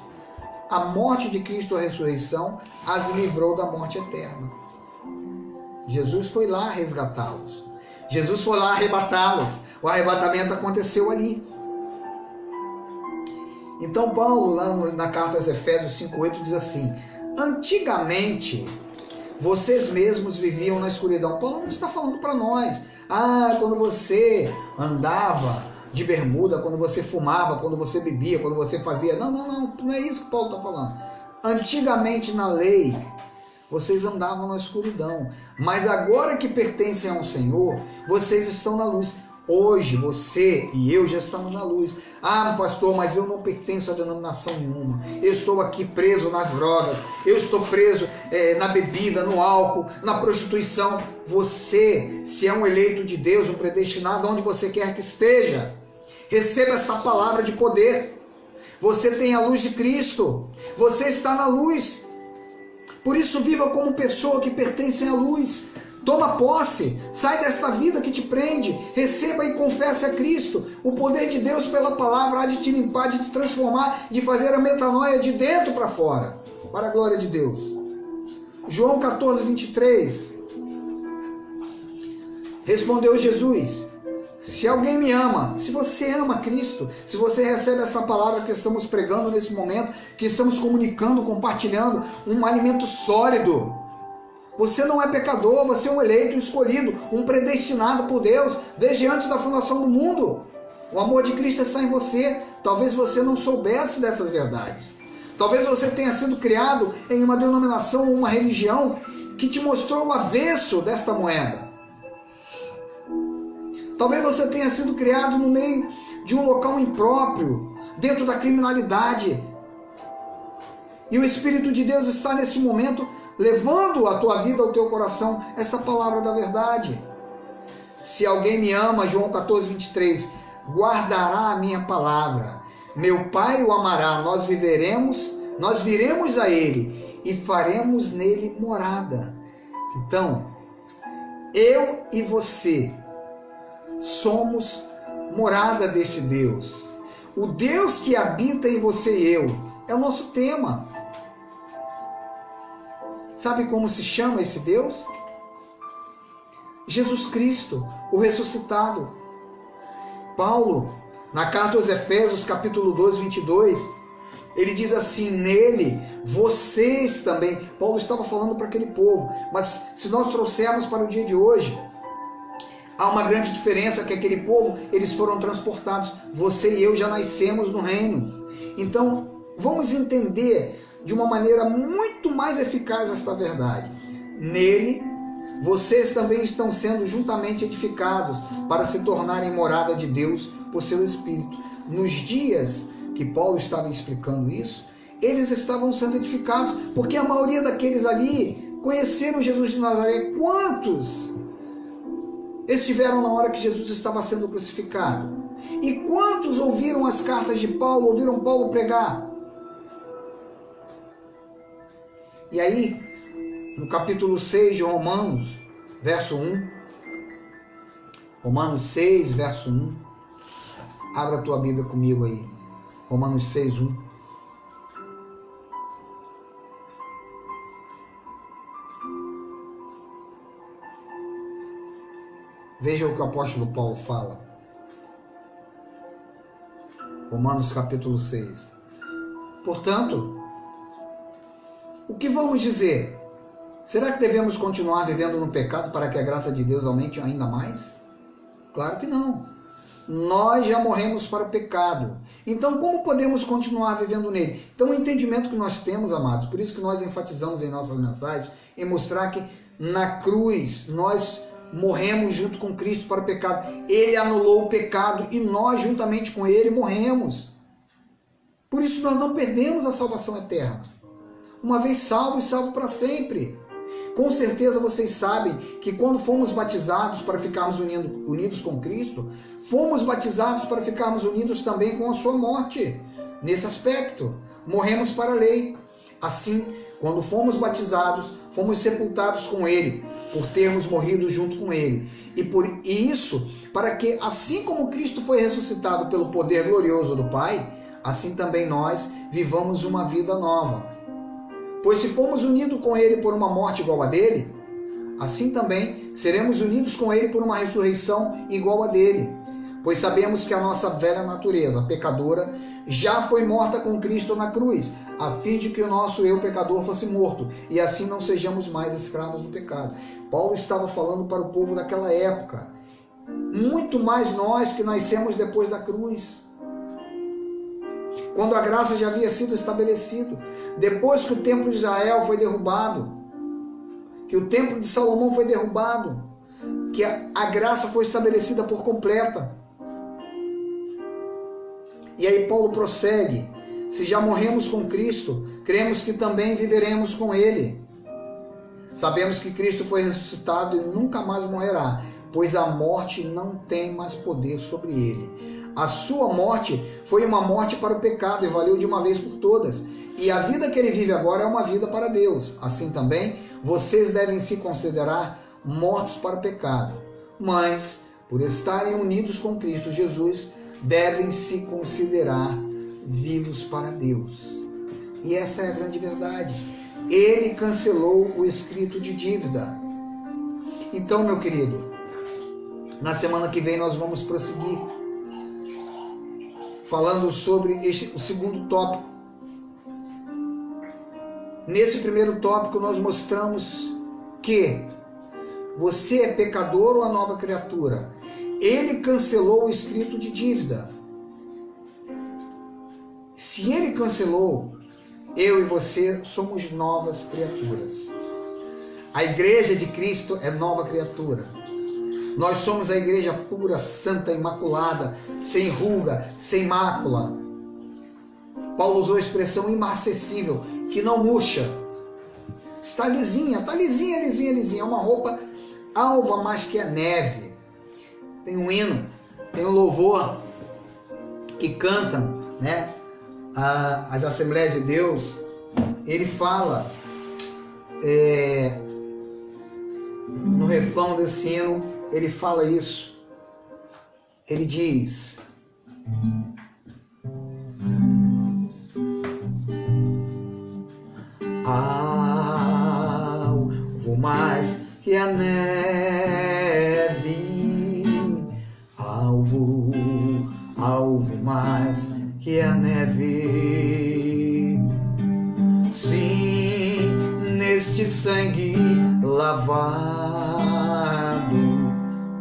Speaker 1: A morte de Cristo, a ressurreição, as livrou da morte eterna. Jesus foi lá resgatá-los. Jesus foi lá arrebatá-los. O arrebatamento aconteceu ali. Então Paulo, lá na carta aos Efésios 5,8, diz assim: antigamente vocês mesmos viviam na escuridão. Paulo não está falando para nós. Quando você andava de bermuda, quando você fumava, quando você bebia, quando você fazia... Não é isso que Paulo está falando. Antigamente na lei, vocês andavam na escuridão, mas agora que pertencem ao Senhor, vocês estão na luz. Hoje, você e eu já estamos na luz. Pastor, mas eu não pertenço a denominação nenhuma. Eu estou aqui preso nas drogas. Eu estou preso na bebida, no álcool, na prostituição. Você, se é um eleito de Deus, um predestinado, onde você quer que esteja, receba esta palavra de poder. Você tem a luz de Cristo. Você está na luz. Por isso, viva como pessoa que pertence à luz. Toma posse, sai desta vida que te prende, receba e confesse a Cristo. O poder de Deus pela palavra há de te limpar, de te transformar, de fazer a metanoia de dentro para fora, para a glória de Deus. João 14, 23. Respondeu Jesus: se alguém me ama, se você ama Cristo, se você recebe esta palavra que estamos pregando nesse momento, que estamos comunicando, compartilhando, um alimento sólido. Você não é pecador, você é um eleito, um escolhido, um predestinado por Deus, desde antes da fundação do mundo. O amor de Cristo está em você. Talvez você não soubesse dessas verdades. Talvez você tenha sido criado em uma denominação, uma religião, que te mostrou o avesso desta moeda. Talvez você tenha sido criado no meio de um local impróprio, dentro da criminalidade. E o Espírito de Deus está nesse momento levando a tua vida, ao teu coração, esta palavra da verdade. Se alguém me ama, João 14, 23, guardará a minha palavra. Meu Pai o amará, nós viremos a Ele e faremos nele morada. Então, eu e você somos morada desse Deus. O Deus que habita em você e eu é o nosso tema. Sabe como se chama esse Deus? Jesus Cristo, o ressuscitado. Paulo, na carta aos Efésios, capítulo 2, 22, ele diz assim: nele, vocês também. Paulo estava falando para aquele povo, mas se nós trouxermos para o dia de hoje, há uma grande diferença, que aquele povo, eles foram transportados. Você e eu já nascemos no reino. Então, vamos entender de uma maneira muito mais eficaz esta verdade. Nele, vocês também estão sendo juntamente edificados para se tornarem morada de Deus por seu Espírito. Nos dias que Paulo estava explicando isso, eles estavam sendo edificados, porque a maioria daqueles ali conheceram Jesus de Nazaré. Quantos estiveram na hora que Jesus estava sendo crucificado? E quantos ouviram as cartas de Paulo, ouviram Paulo pregar? E aí, no capítulo 6 de Romanos, verso 1, Romanos 6, verso 1, abra a tua Bíblia comigo aí, Romanos 6, 1. Veja o que o apóstolo Paulo fala. Romanos capítulo 6. Portanto, o que vamos dizer? Será que devemos continuar vivendo no pecado para que a graça de Deus aumente ainda mais? Claro que não. Nós já morremos para o pecado. Então, como podemos continuar vivendo nele? Então, o entendimento que nós temos, amados, por isso que nós enfatizamos em nossas mensagens, em mostrar que na cruz nós morremos junto com Cristo para o pecado. Ele anulou o pecado e nós, juntamente com ele, morremos. Por isso nós não perdemos a salvação eterna. Uma vez salvo e salvo para sempre. Com certeza vocês sabem que quando fomos batizados para ficarmos unidos com Cristo, fomos batizados para ficarmos unidos também com a sua morte. Nesse aspecto, morremos para a lei. Assim, quando fomos batizados, fomos sepultados com ele, por termos morrido junto com ele. E isso, para que, assim como Cristo foi ressuscitado pelo poder glorioso do Pai, assim também nós vivamos uma vida nova. Pois se fomos unidos com ele por uma morte igual a dele, assim também seremos unidos com ele por uma ressurreição igual a dele. Pois sabemos que a nossa velha natureza, pecadora, já foi morta com Cristo na cruz, a fim de que o nosso eu pecador fosse morto, e assim não sejamos mais escravos do pecado. Paulo estava falando para o povo daquela época, muito mais nós que nascemos depois da cruz, quando a graça já havia sido estabelecida, depois que o templo de Israel foi derrubado, que o templo de Salomão foi derrubado, que a graça foi estabelecida por completa. E aí Paulo prossegue: se já morremos com Cristo, cremos que também viveremos com ele. Sabemos que Cristo foi ressuscitado e nunca mais morrerá, pois a morte não tem mais poder sobre ele. A sua morte foi uma morte para o pecado e valeu de uma vez por todas. E a vida que ele vive agora é uma vida para Deus. Assim também, vocês devem se considerar mortos para o pecado. Mas, por estarem unidos com Cristo Jesus, devem se considerar vivos para Deus. E esta é a grande verdade. Ele cancelou o escrito de dívida. Então, meu querido, na semana que vem nós vamos prosseguir falando sobre o segundo tópico. Nesse primeiro tópico nós mostramos que você é pecador ou a nova criatura. Ele cancelou o escrito de dívida. Se ele cancelou, eu e você somos novas criaturas. A igreja de Cristo é nova criatura. Nós somos a igreja pura, santa, imaculada, sem ruga, sem mácula. Paulo usou a expressão imarcessível, que não murcha. Está lisinha, lisinha. É uma roupa alva, mas que é neve. Tem um hino, tem um louvor que cantam, né? As Assembleias de Deus. Ele fala no refrão desse hino, ele fala isso. Ele diz: alvo mais que a neve, alvo mais que a neve, sim, neste sangue lavado,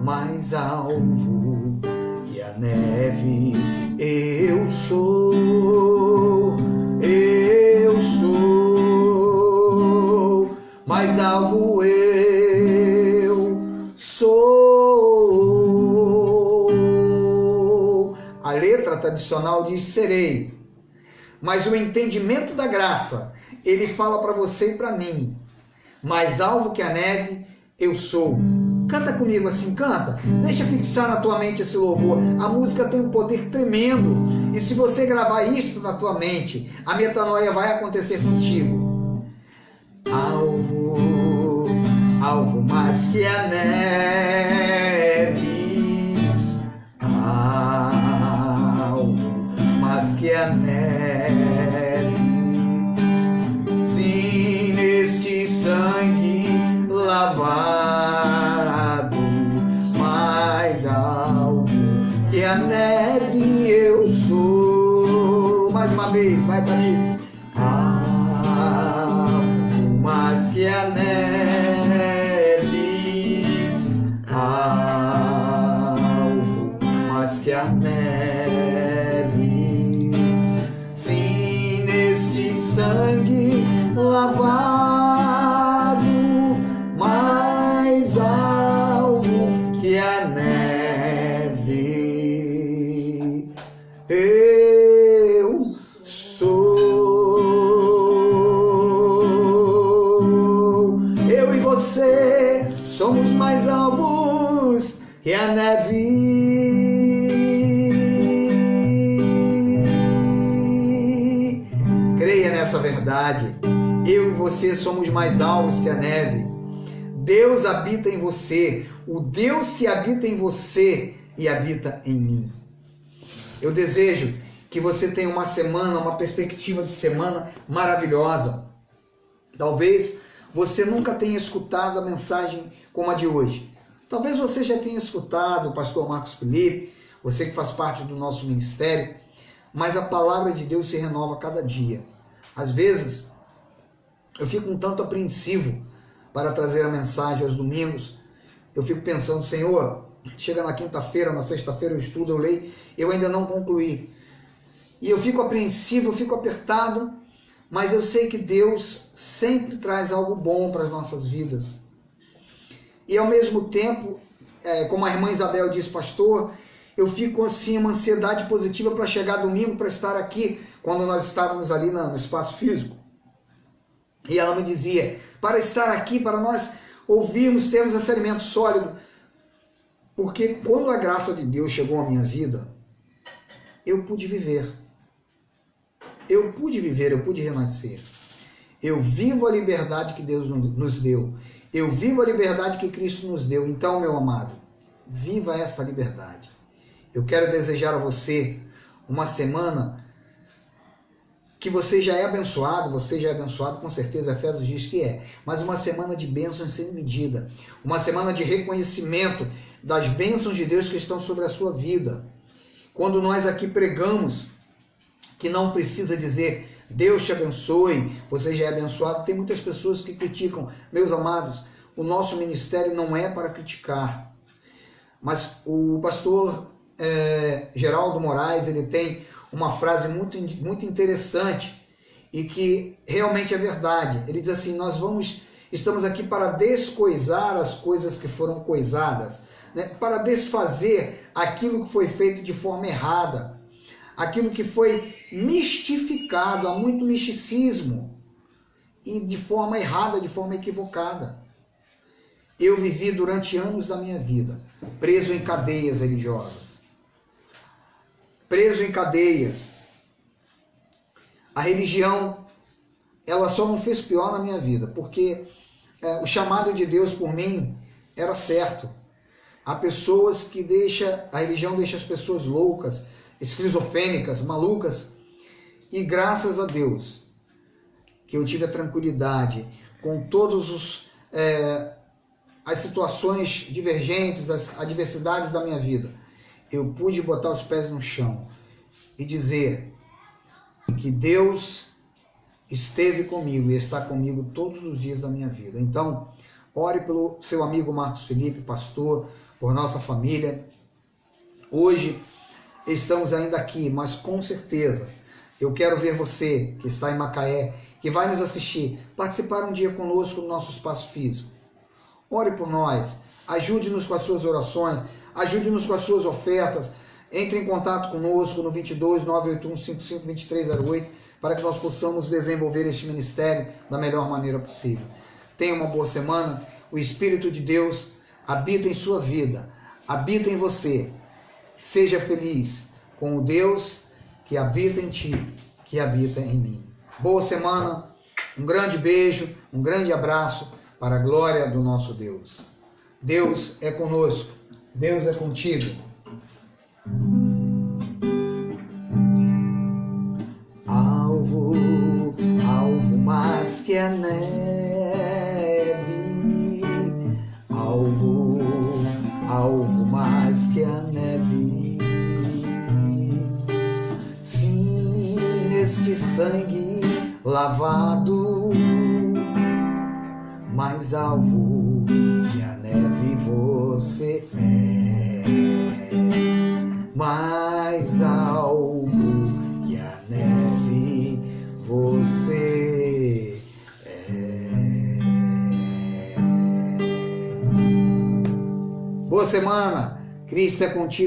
Speaker 1: mais alvo que a neve, eu sou, mais alvo eu letra tradicional diz serei. Mas o entendimento da graça, ele fala para você e para mim. Mais alvo que a neve, eu sou. Canta comigo assim, canta. Deixa fixar na tua mente esse louvor. A música tem um poder tremendo. E se você gravar isso na tua mente, a metanoia vai acontecer contigo. Alvo, alvo mais que a neve. Alvo mais que a neve. Sim, neste sangue lavado, mais alvo que a neve eu sou. Mais uma vez, vai para mim. Alvo mais que a neve, alvo mais que a neve. Sim, neste sangue lavado, mais alvo que a neve, eu sou. Eu e você somos mais alvos que a neve. Creia nessa verdade. Eu e você somos mais alvos que a neve. Deus habita em você, o Deus que habita em você e habita em mim. Eu desejo que você tenha uma semana, uma perspectiva de semana maravilhosa. Talvez você nunca tenha escutado a mensagem como a de hoje. Talvez você já tenha escutado o pastor Marcos Felipe, você que faz parte do nosso ministério, mas a palavra de Deus se renova a cada dia. Às vezes, eu fico um tanto apreensivo para trazer a mensagem aos domingos. Eu fico pensando, Senhor, chega na quinta-feira, na sexta-feira eu estudo, eu leio, eu ainda não concluí. E eu fico apreensivo, eu fico apertado, mas eu sei que Deus sempre traz algo bom para as nossas vidas. E ao mesmo tempo, como a irmã Isabel disse, pastor, eu fico assim, uma ansiedade positiva para chegar domingo, para estar aqui, quando nós estávamos ali no espaço físico. E ela me dizia, para estar aqui, para nós ouvirmos, termos esse alimento sólido. Porque quando a graça de Deus chegou à minha vida, eu pude viver. Eu pude viver, eu pude renascer. Eu vivo a liberdade que Deus nos deu. Eu vivo a liberdade que Cristo nos deu. Então, meu amado, viva esta liberdade. Eu quero desejar a você uma semana que você já é abençoado com certeza, Efésios diz que é, mas uma semana de bênçãos sem medida, uma semana de reconhecimento das bênçãos de Deus que estão sobre a sua vida. Quando nós aqui pregamos que não precisa dizer Deus te abençoe, você já é abençoado, tem muitas pessoas que criticam. Meus amados, o nosso ministério não é para criticar, mas o pastor Geraldo Moraes, ele tem uma frase muito interessante e que realmente é verdade. Ele diz assim, estamos aqui para descoisar as coisas que foram coisadas, né? Para desfazer aquilo que foi feito de forma errada, aquilo que foi mistificado, há muito misticismo, e de forma errada, de forma equivocada. Eu vivi durante anos da minha vida preso em cadeias religiosas, preso em cadeias. A religião, ela só não fez pior na minha vida, porque o chamado de Deus por mim era certo. Há pessoas que a religião deixa as pessoas loucas, esquizofrênicas, malucas, e graças a Deus que eu tive a tranquilidade com todas as situações divergentes, as adversidades da minha vida. Eu pude botar os pés no chão e dizer que Deus esteve comigo e está comigo todos os dias da minha vida. Então, ore pelo seu amigo Marcos Felipe, pastor, por nossa família. Hoje estamos ainda aqui, mas com certeza eu quero ver você que está em Macaé, que vai nos assistir, participar um dia conosco no nosso espaço físico. Ore por nós, ajude-nos com as suas orações, ajude-nos com as suas ofertas, Entre em contato conosco no 22 981 55 2308 para que nós possamos desenvolver este ministério da melhor maneira possível. Tenha uma boa semana. O Espírito de Deus habita em sua vida, habita em você. Seja feliz com o Deus que habita em ti, que habita em mim. Boa semana, um grande beijo, um grande abraço para a glória do nosso Deus. Deus é conosco, Deus é contigo. Alvo mais que a neve, alvo mais que a neve. Sim, neste sangue lavado, mais alvo que a neve você é, mais alvo que a neve você é. Boa semana, Cristo é contigo.